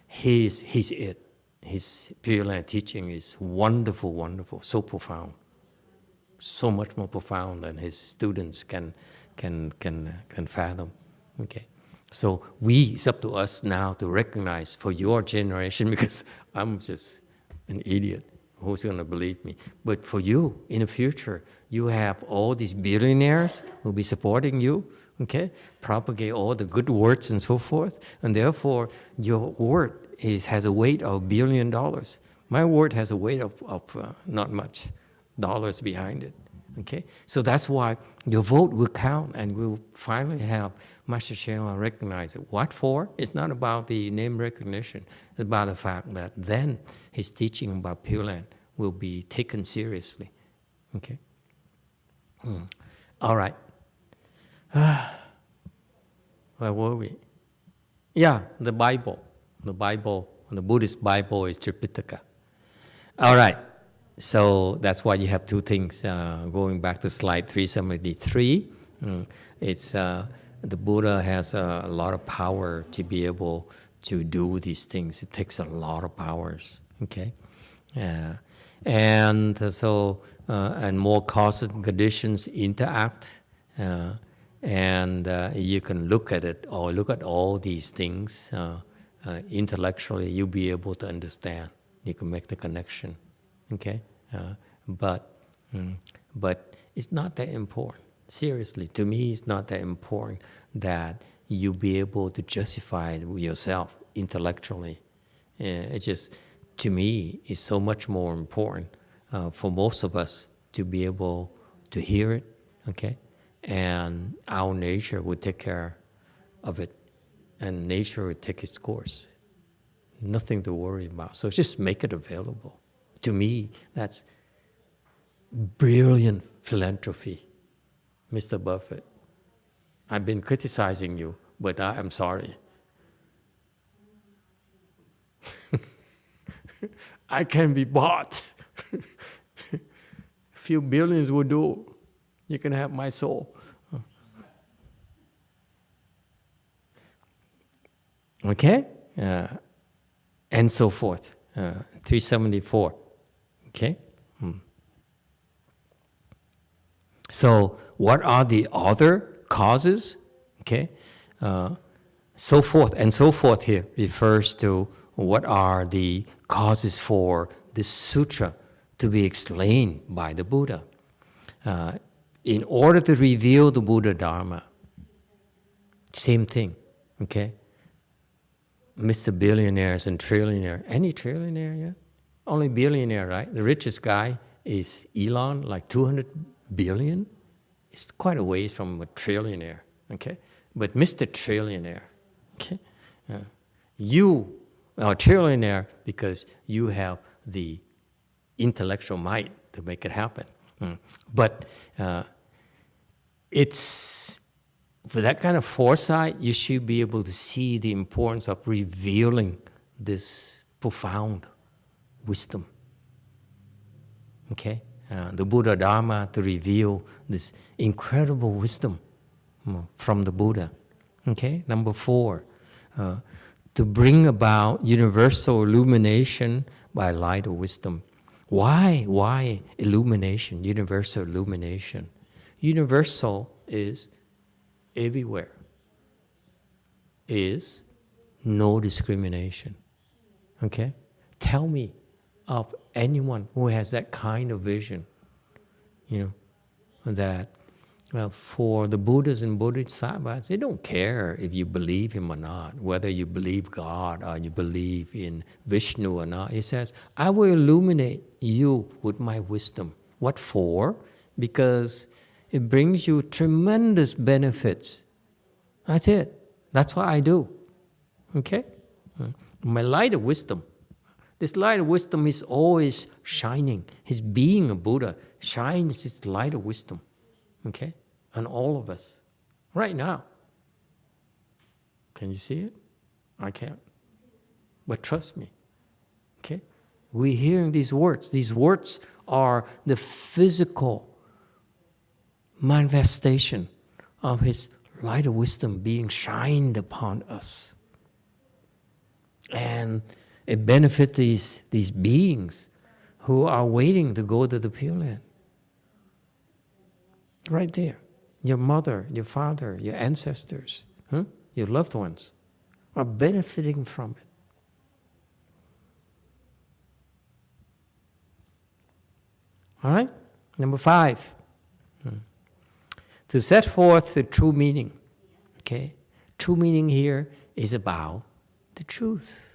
He's it. His Pure Land teaching is wonderful, wonderful, so profound. So much more profound than his students can fathom, okay? So it's up to us now to recognize for your generation, because I'm just an idiot, who's going to believe me? But for you, in the future, you have all these billionaires who will be supporting you, okay? Propagate all the good words and so forth, and therefore your word has a weight of $1 billion. My word has a weight of not much dollars behind it, okay? So that's why your vote will count, and we'll finally have Master YongHua recognize it. What for? It's not about the name recognition. It's about the fact that then his teaching about Pure Land will be taken seriously. Okay? All right. Where were we? Yeah, the Bible. The Bible, the Buddhist Bible is Tripitaka. All right. So that's why you have two things. Going back to slide 373, it's the Buddha has a lot of power to be able to do these things. It takes a lot of powers, okay? And so, and more causes and conditions interact, and you can look at it, or look at all these things intellectually, you'll be able to understand. You can make the connection, okay? But it's not that important. Seriously, to me, it's not that important that you be able to justify it yourself intellectually. It just, to me, is so much more important for most of us to be able to hear it, okay? And our nature will take care of it, and nature will take its course. Nothing to worry about. So just make it available. To me, that's brilliant philanthropy. Mr. Buffett, I've been criticizing you, but I am sorry. I can be bought. few billions will do. You can have my soul. Okay? And so forth. 374. Okay? So, what are the other causes? Okay? So forth and so forth here refers to what are the causes for this sutra to be explained by the Buddha. In order to reveal the Buddha Dharma, same thing, okay? Mr. Billionaires and trillionaire. Any trillionaire yet? Only billionaire, right? The richest guy is Elon, like 200 billion. It's quite a ways from a trillionaire, okay? But Mr. Trillionaire, okay? You are a trillionaire because you have the intellectual might to make it happen. But it's, for that kind of foresight, you should be able to see the importance of revealing this profound wisdom. Okay? The Buddha Dharma to reveal this incredible wisdom from the Buddha. Okay? Number 4, to bring about universal illumination by light of wisdom. Why illumination, universal illumination? Universal is everywhere, is no discrimination. Okay? Tell me of anyone who has that kind of vision, that, well, for the Buddhas and Bodhisattvas, they don't care if you believe him or not, whether you believe God or you believe in Vishnu or not. He says, I will illuminate you with my wisdom. What for? Because it brings you tremendous benefits. That's it. That's what I do. Okay? My light of wisdom. This light of wisdom is always shining. His being a Buddha shines its light of wisdom. Okay? On all of us. Right now. Can you see it? I can't. But trust me. Okay? We're hearing these words. These words are the physical manifestation of his light of wisdom being shined upon us. And it benefits these beings who are waiting to go to the Pure Land. Right there. Your mother, your father, your ancestors, your loved ones are benefiting from it. All right? Number 5. To set forth the true meaning. Okay? True meaning here is about the truth.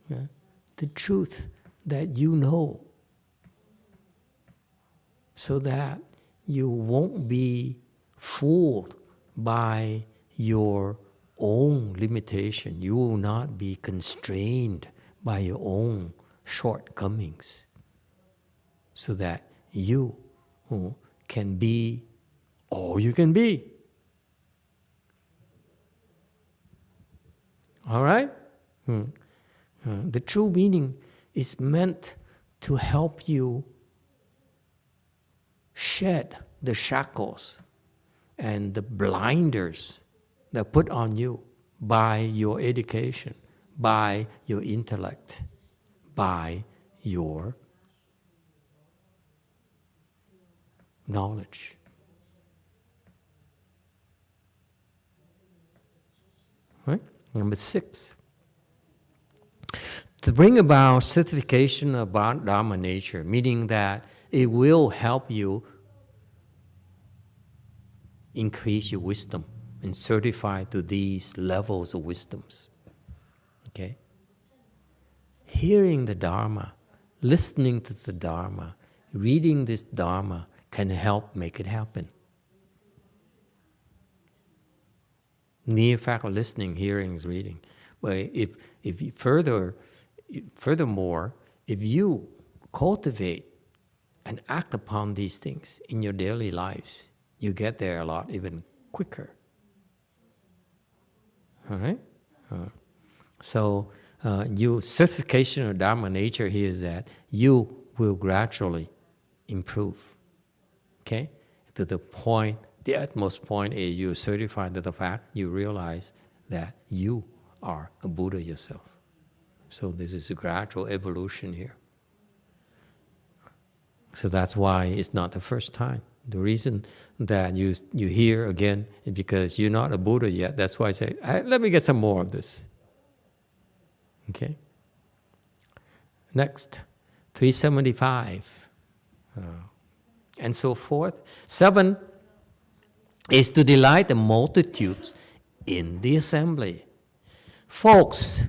Yeah? The truth that you know. So that you won't be fooled by your own limitation. You will not be constrained by your own shortcomings. So that you can be all you can be. All right? The true meaning is meant to help you shed the shackles and the blinders that are put on you by your education, by your intellect, by your knowledge. Right? Number 6. To bring about certification of Dharma nature, meaning that it will help you increase your wisdom and certify to these levels of wisdoms. Okay? Hearing the Dharma, listening to the Dharma, reading this Dharma can help make it happen. Mere fact of listening, hearing, reading. But if you furthermore, if you cultivate and act upon these things in your daily lives, you get there a lot even quicker. All right? So, your certification of Dharma nature here is that you will gradually improve. Okay? To the point, the utmost point is you certify to the fact, you realize that you are a Buddha yourself. So this is a gradual evolution here. So that's why it's not the first time. The reason that you hear again is because you're not a Buddha yet. That's why I say, hey, let me get some more of this. Okay? Next, 375. And so forth. 7 is to delight the multitudes in the assembly. Folks,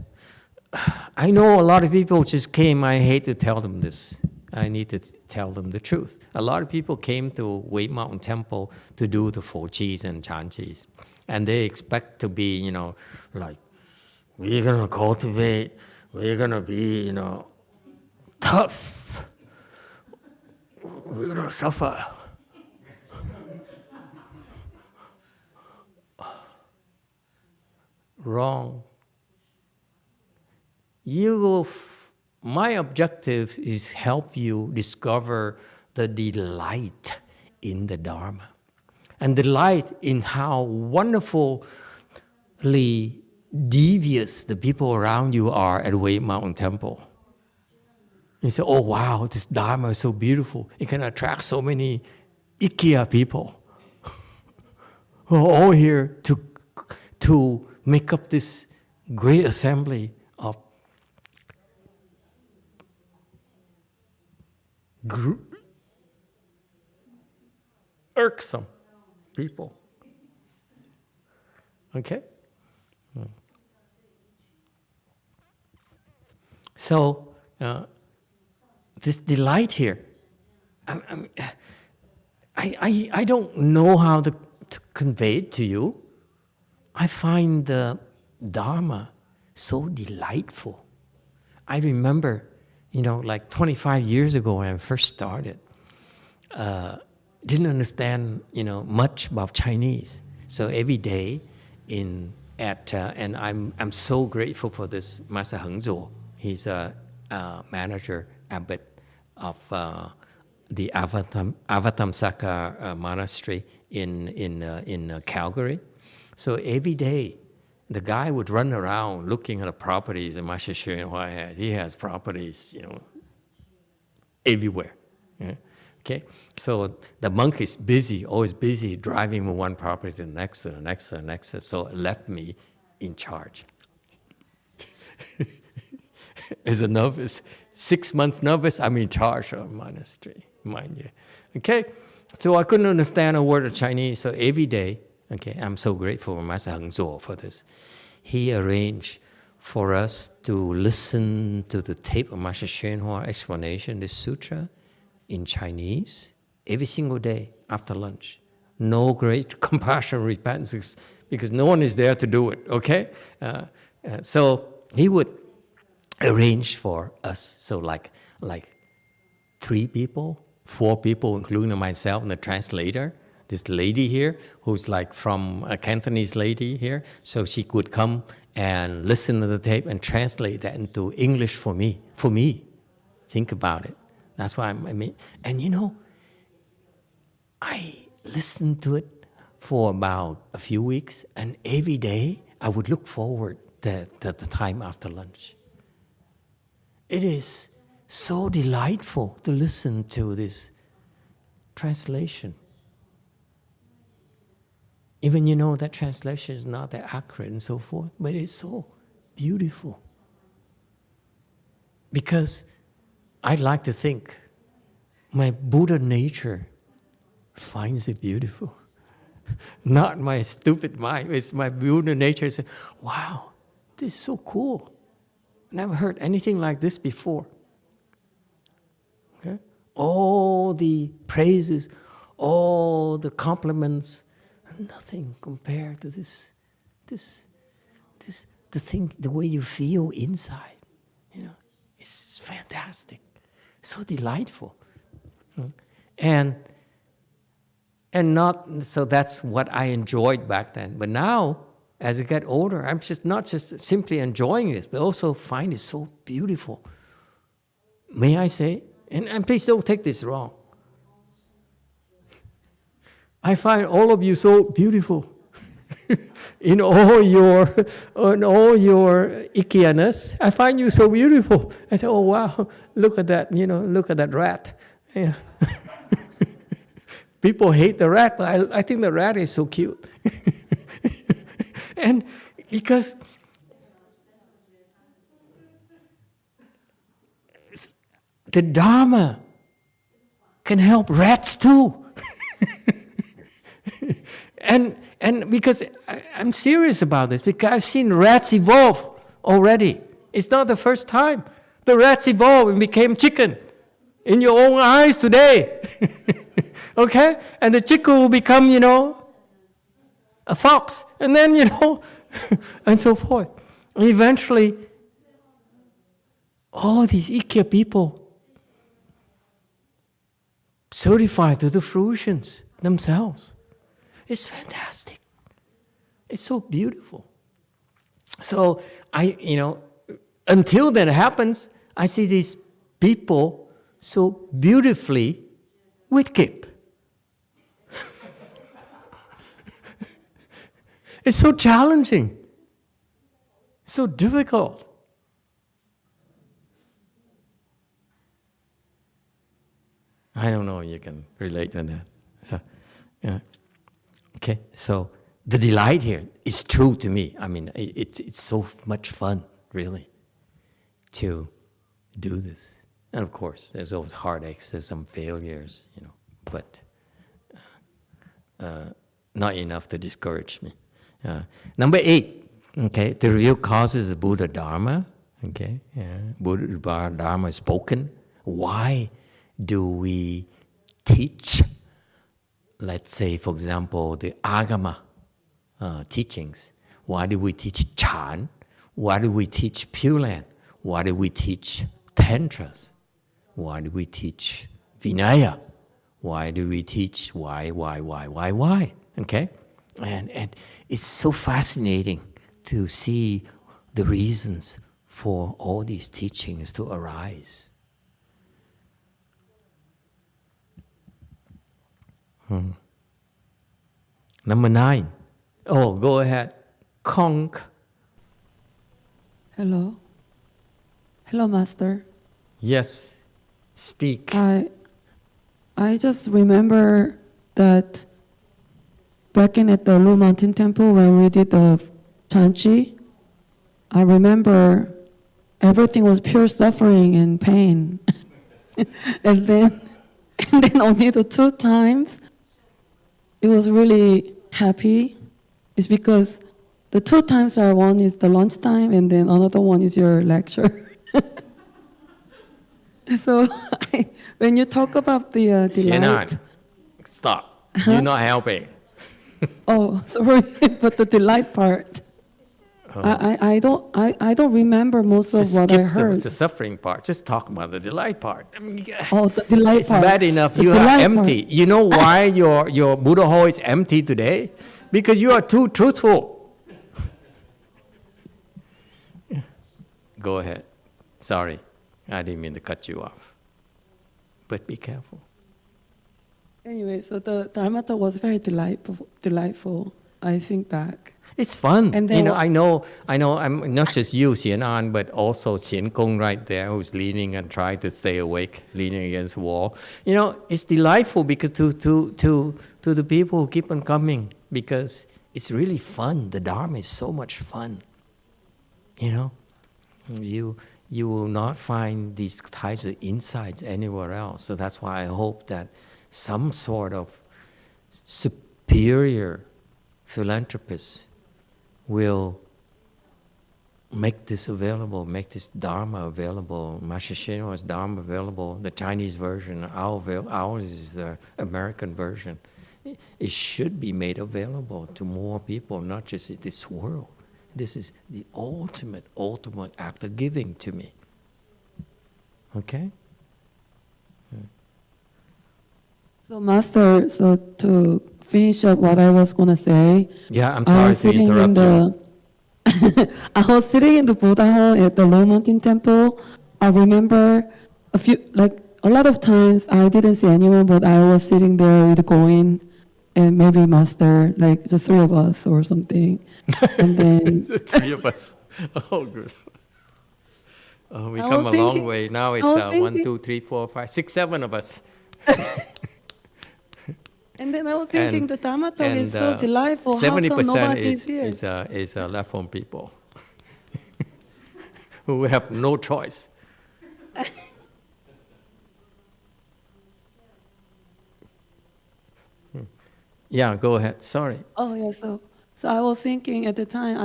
I know a lot of people just came. I hate to tell them this. I need to tell them the truth. A lot of people came to Wei Mountain Temple to do the 4Gs and Chanjis. And they expect to be, like, we're going to cultivate, we're going to be, tough. We're going to suffer. Wrong. My objective is help you discover the delight in the Dharma. And delight in how wonderfully devious the people around you are at Wei Mountain Temple. You say, oh wow, this Dharma is so beautiful. It can attract so many IKEA people who are all here to make up this great assembly of irksome people. Okay? So, this delight here, I don't know how to convey it to you. I find the Dharma so delightful. I remember, like 25 years ago when I first started, didn't understand, much about Chinese. So every day and I'm so grateful for this Master Hengzuo. He's a manager abbot of the Avatamsaka monastery in Calgary. So every day, the guy would run around looking at the properties that Master YongHua had. He has properties, everywhere. Yeah? Okay, so the monk is busy, always busy, driving from one property to the next, to the next, to the next. So it left me in charge. As a novice, 6 months novice, I'm in charge of a monastery, mind you. Okay, so I couldn't understand a word of Chinese. So every day, okay, I'm so grateful for Master Hengzuo for this. He arranged for us to listen to the tape of Master YongHua explanation, this sutra, in Chinese, every single day after lunch. No great compassion, repentance, because no one is there to do it, okay? So he would arrange for us, so like 3 people, 4 people, including myself and the translator, this lady here, who's like from a Cantonese lady here, so she could come and listen to the tape and translate that into English for me. Think about it. That's why I mean, and I listened to it for about a few weeks, and every day I would look forward to the time after lunch. It is so delightful to listen to this translation. Even that translation is not that accurate and so forth, but it's so beautiful. Because I'd like to think my Buddha nature finds it beautiful. Not my stupid mind, it's my Buddha nature says, wow, this is so cool. Never heard anything like this before. Okay? All the praises, all the compliments, nothing compared to this, the thing, the way you feel inside. It's fantastic, so delightful, and not so. That's what I enjoyed back then. But now, as I get older, I'm not just simply enjoying this, but also find it so beautiful. May I say, and please don't take this wrong, I find all of you so beautiful. In all your ickiness, I find you so beautiful. I say, oh wow, look at that, look at that rat. Yeah. People hate the rat, but I think the rat is so cute. And because the Dharma can help rats too. And because I'm serious about this, because I've seen rats evolve already. It's not the first time. The rats evolved and became chicken in your own eyes today. Okay? And the chicken will become, a fox. And then, and so forth. And eventually, all these Ikea people certify to the fruitions themselves. It's fantastic. It's so beautiful. So until that happens, I see these people so beautifully wicked. It's so challenging, so difficult. I don't know if you can relate to that. So, okay, so the delight here is true to me. I mean, it's so much fun, really, to do this. And of course, there's always heartaches, there's some failures, but not enough to discourage me. Number 8, okay, the real cause is the Buddha Dharma. Okay, Buddha Dharma is spoken. Why do we teach, let's say, for example, the Agama teachings? Why do we teach Chan? Why do we teach Pure Land? Why do we teach Tantras? Why do we teach Vinaya? Why do we teach why? Okay? And it's so fascinating to see the reasons for all these teachings to arise. Number 9. Oh, go ahead. Conk. Hello, Master. Yes, speak. I just remember that back at the Lu Mountain Temple when we did the Chanchi, I remember everything was pure suffering and pain. and then only the 2 times it was really happy. It's because the 2 times are, one is the lunchtime and then another one is your lecture. So when you talk about the delight... Stop. You're not helping. Oh, sorry, but the delight part. I don't remember most of what I heard. The suffering part. Just talk about the delight part. I mean, the delight it's part. It's bad enough The you are delight empty. part. You know why your Buddha hall is empty today? Because you are too truthful. Go ahead. Sorry, I didn't mean to cut you off. But be careful. Anyway, so the Dharma talk was very delightful. I think back. It's fun. And then I know, I'm not just you, Xian An, but also Xian Gong right there, who's leaning and trying to stay awake, leaning against the wall. It's delightful because to the people who keep on coming, because it's really fun. The Dharma is so much fun. You will not find these types of insights anywhere else. So that's why I hope that some sort of superior philanthropist will make this available, make this Dharma available, Master Shenhua's Dharma available, the Chinese version, ours is the American version. It should be made available to more people, not just in this world. This is the ultimate act of giving to me. Okay? So, Master, to finish up what I was going to say. Yeah, I'm sorry to interrupt you. I was sitting in the Buddha hall at the Low Mountain Temple. I remember a lot of times I didn't see anyone, but I was sitting there with Goin, and maybe Master, like the three of us or something. And then The three of us. Oh, good. Oh, we I come was a long thinking- way. Now it's I was 1, thinking- 2, 3, 4, 5, 6, 7 of us. And then I was thinking the Dharma talk is so uh, delightful. How come 70% nobody is here? is left home people who have no choice. Yeah, go ahead. Sorry. Oh yeah, so I was thinking at the time,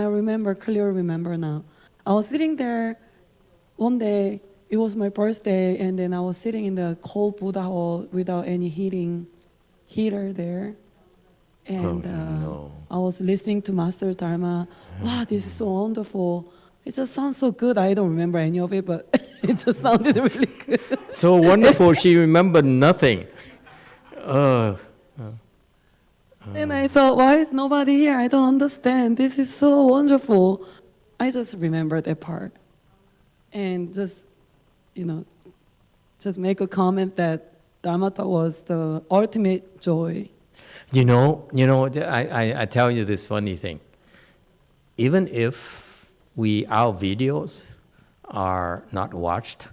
clearly remember now. I was sitting there one day, it was my birthday, and then I was sitting in the cold Buddha hall without any heater there. And I was listening to Master Dharma. Wow, this is so wonderful. It just sounds so good. I don't remember any of it, but it just sounded really good. So wonderful, she remembered nothing. And I thought, why is nobody here? I don't understand. This is so wonderful. I just remember that part. And just, just make a comment that Dharma talk was the ultimate joy. You know, I tell you this funny thing. Even if our videos are not watched,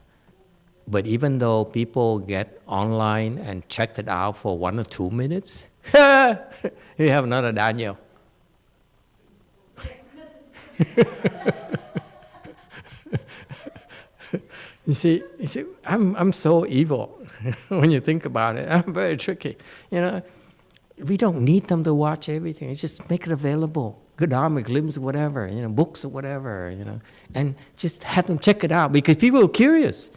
but even though people get online and check it out for 1 or 2 minutes, you have another Daniel. You see, I'm so evil when you think about it. I'm very tricky. We don't need them to watch everything. It's just make it available. Good Dharma glimpse, whatever, books or whatever, and just have them check it out because people are curious,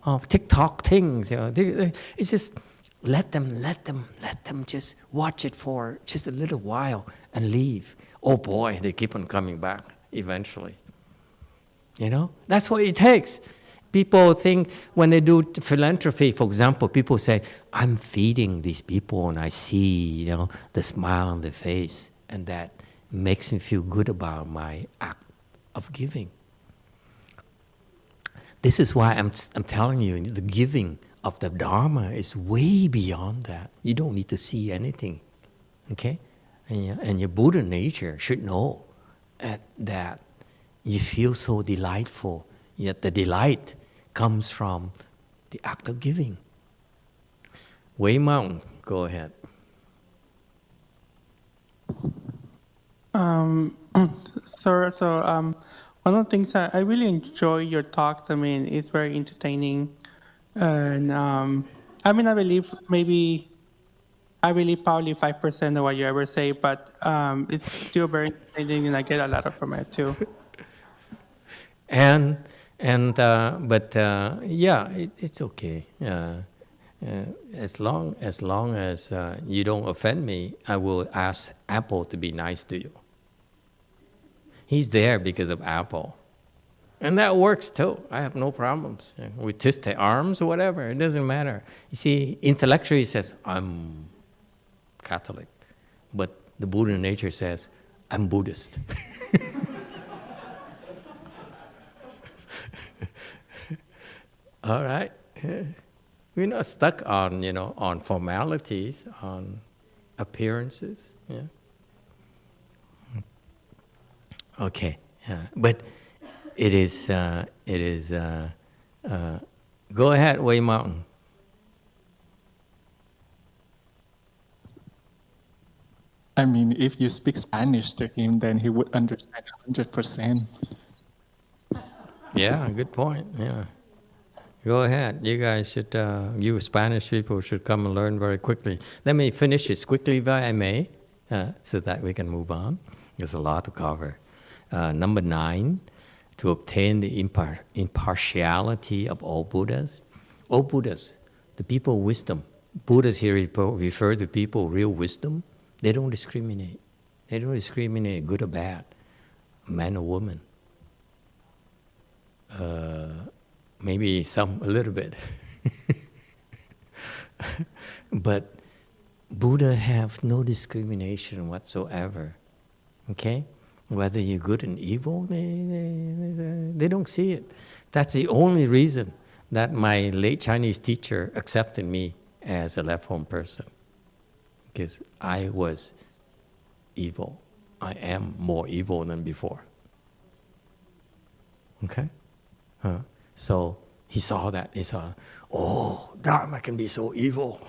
of TikTok things. It's just let them just watch it for just a little while and leave. Oh boy, they keep on coming back eventually. That's what it takes. People think when they do philanthropy, for example, people say, I'm feeding these people and I see, the smile on their face, and that makes me feel good about my act of giving. This is why I'm telling you, the giving of the Dharma is way beyond that. You don't need to see anything, okay? And your Buddha nature should know that you feel so delightful, yet the delight comes from the act of giving. Wei Mountain, go ahead. One of the things I really enjoy your talks. I mean, it's very entertaining, and I believe probably 5% of what you ever say, but it's still very entertaining, and I get a lot from it too. It's okay. As long as you don't offend me, I will ask Apple to be nice to you. He's there because of Apple. And that works too. I have no problems. We twist their arms or whatever. It doesn't matter. You see, intellectually says, I'm Catholic. But the Buddha nature says, I'm Buddhist. All right. We're not stuck on, on formalities, on appearances. Yeah. Okay. But it is. Go ahead, Wei Mountain. If you speak Spanish to him, then he would understand 100%. Yeah, good point. Yeah. Go ahead. You guys should, you Spanish people should come and learn very quickly. Let me finish this quickly, if I may, so that we can move on. There's a lot to cover. Number 9, to obtain the impartiality of all Buddhas. All Buddhas, the people of wisdom. Buddhas here refer to people of real wisdom. They don't discriminate. They don't discriminate good or bad, man or woman. Maybe a little bit. But Buddha have no discrimination whatsoever. Okay? Whether you're good and evil, they don't see it. That's the only reason that my late Chinese teacher accepted me as a left-home person. because I was evil. I am more evil than before. Okay? So he saw that. He saw, oh, Dharma can be so evil.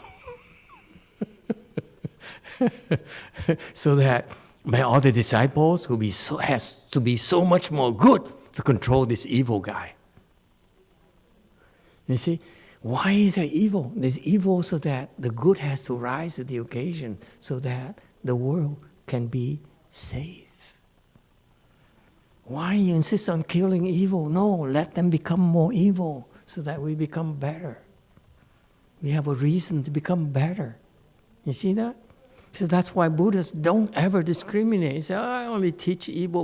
So that my other disciples will be has to be so much more good to control this evil guy. You see, why is there evil? There's evil so that the good has to rise to the occasion so that the world can be safe. Why do you insist on killing evil? No, let them become more evil so that we become better. We have a reason to become better. You see that? So that's why Buddhists don't ever discriminate. Say, I only teach evil,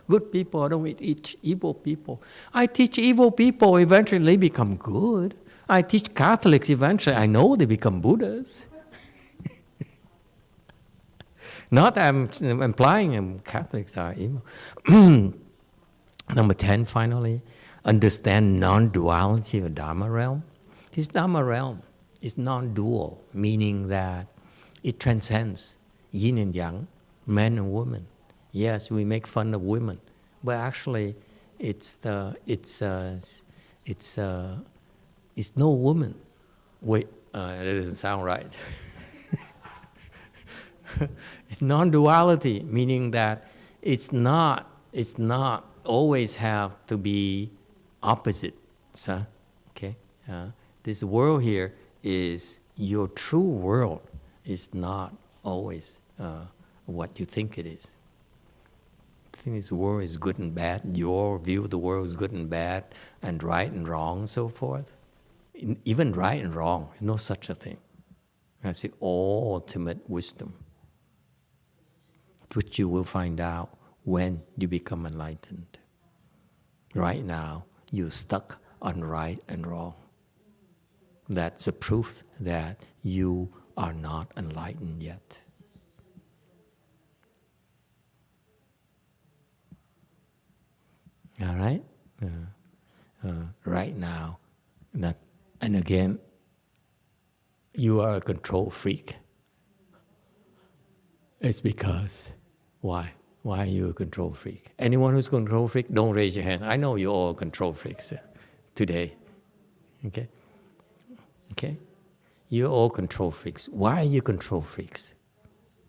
good people. I don't teach evil people. I teach evil people, eventually they become good. I teach Catholics, eventually I know they become Buddhas. Not that I'm implying Catholics are evil. Number 10, finally, understand non-duality of the Dharma realm. This Dharma realm is non-dual, meaning that it transcends yin and yang, men and women. Yes, we make fun of women, but actually, it's no woman. Wait, that doesn't sound right. It's non-duality, meaning that it's not always have to be opposites. Okay, this world here is your true world. Is not always what you think it is. I think this world is good and bad. Your view of the world is good and bad, and right and wrong, and so forth. Even right and wrong, there's no such a thing. That's the ultimate wisdom, which you will find out when you become enlightened. Right now, you're stuck on right and wrong. That's a proof that you are not enlightened yet. All right? Right now, and again, you are a control freak. It's because, why? Why are you a control freak? Anyone who's a control freak, don't raise your hand. I know you're all control freaks today. Okay? Okay? You're all control freaks. Why are you control freaks?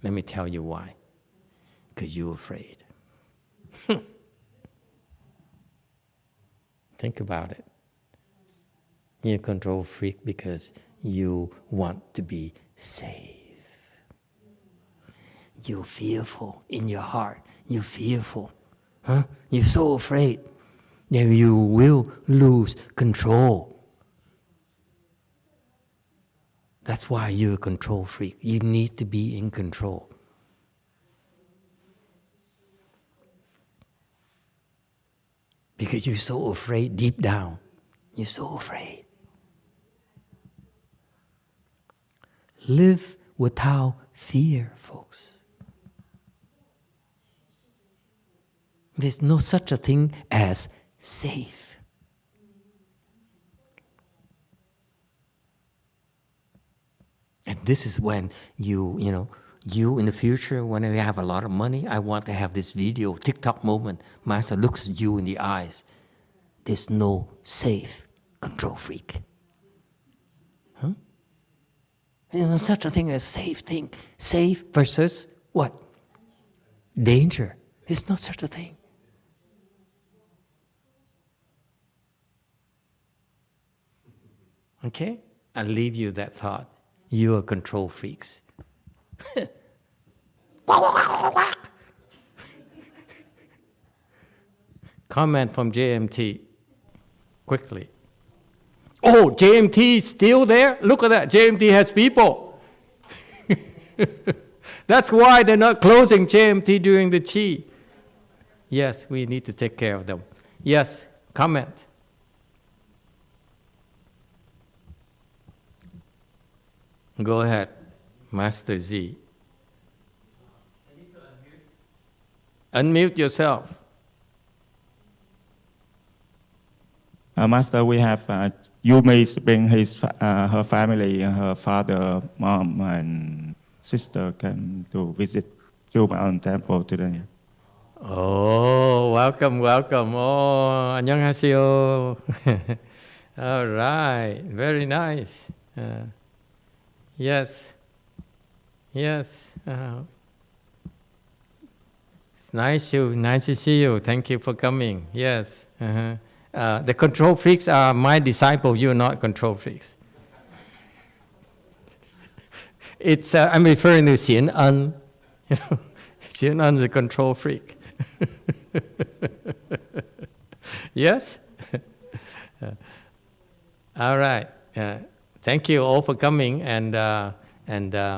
Let me tell you why. Because you're afraid. Think about it. You're a control freak because you want to be safe. You're fearful in your heart. You're fearful. You're so afraid that you will lose control. That's why you're a control freak. You need to be in control. Because you're so afraid deep down. You're so afraid. Live without fear, folks. There's no such a thing as safe. And this is when you in the future, when you have a lot of money, I want to have this video, TikTok moment. Master looks at you in the eyes. There's no safe control freak. There's such a thing as safe thing. Safe versus what? Danger. There's no such a thing. Okay? I'll leave you that thought. You are control freaks. Comment from JMT, quickly. Oh, JMT is still there? Look at that, JMT has people. That's why they're not closing JMT during the Qi. Yes, we need to take care of them. Yes, comment. Go ahead, Master Z. Unmute yourself. Master, we have Yu Mei bring her family, her father, mom, and sister can to visit to my own temple today. Oh, welcome, welcome. Oh, 안녕하세요. All right, very nice. Yes, yes. It's nice to see you. Thank you for coming. Yes. The control freaks are my disciples. You're not control freaks. It's I'm referring to Xian En. You know, Xian En is a control freak. Yes? All right. Thank you all for coming, and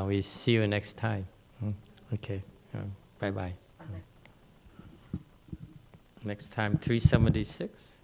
we see you next time. Okay. Bye-bye. Next time, 376.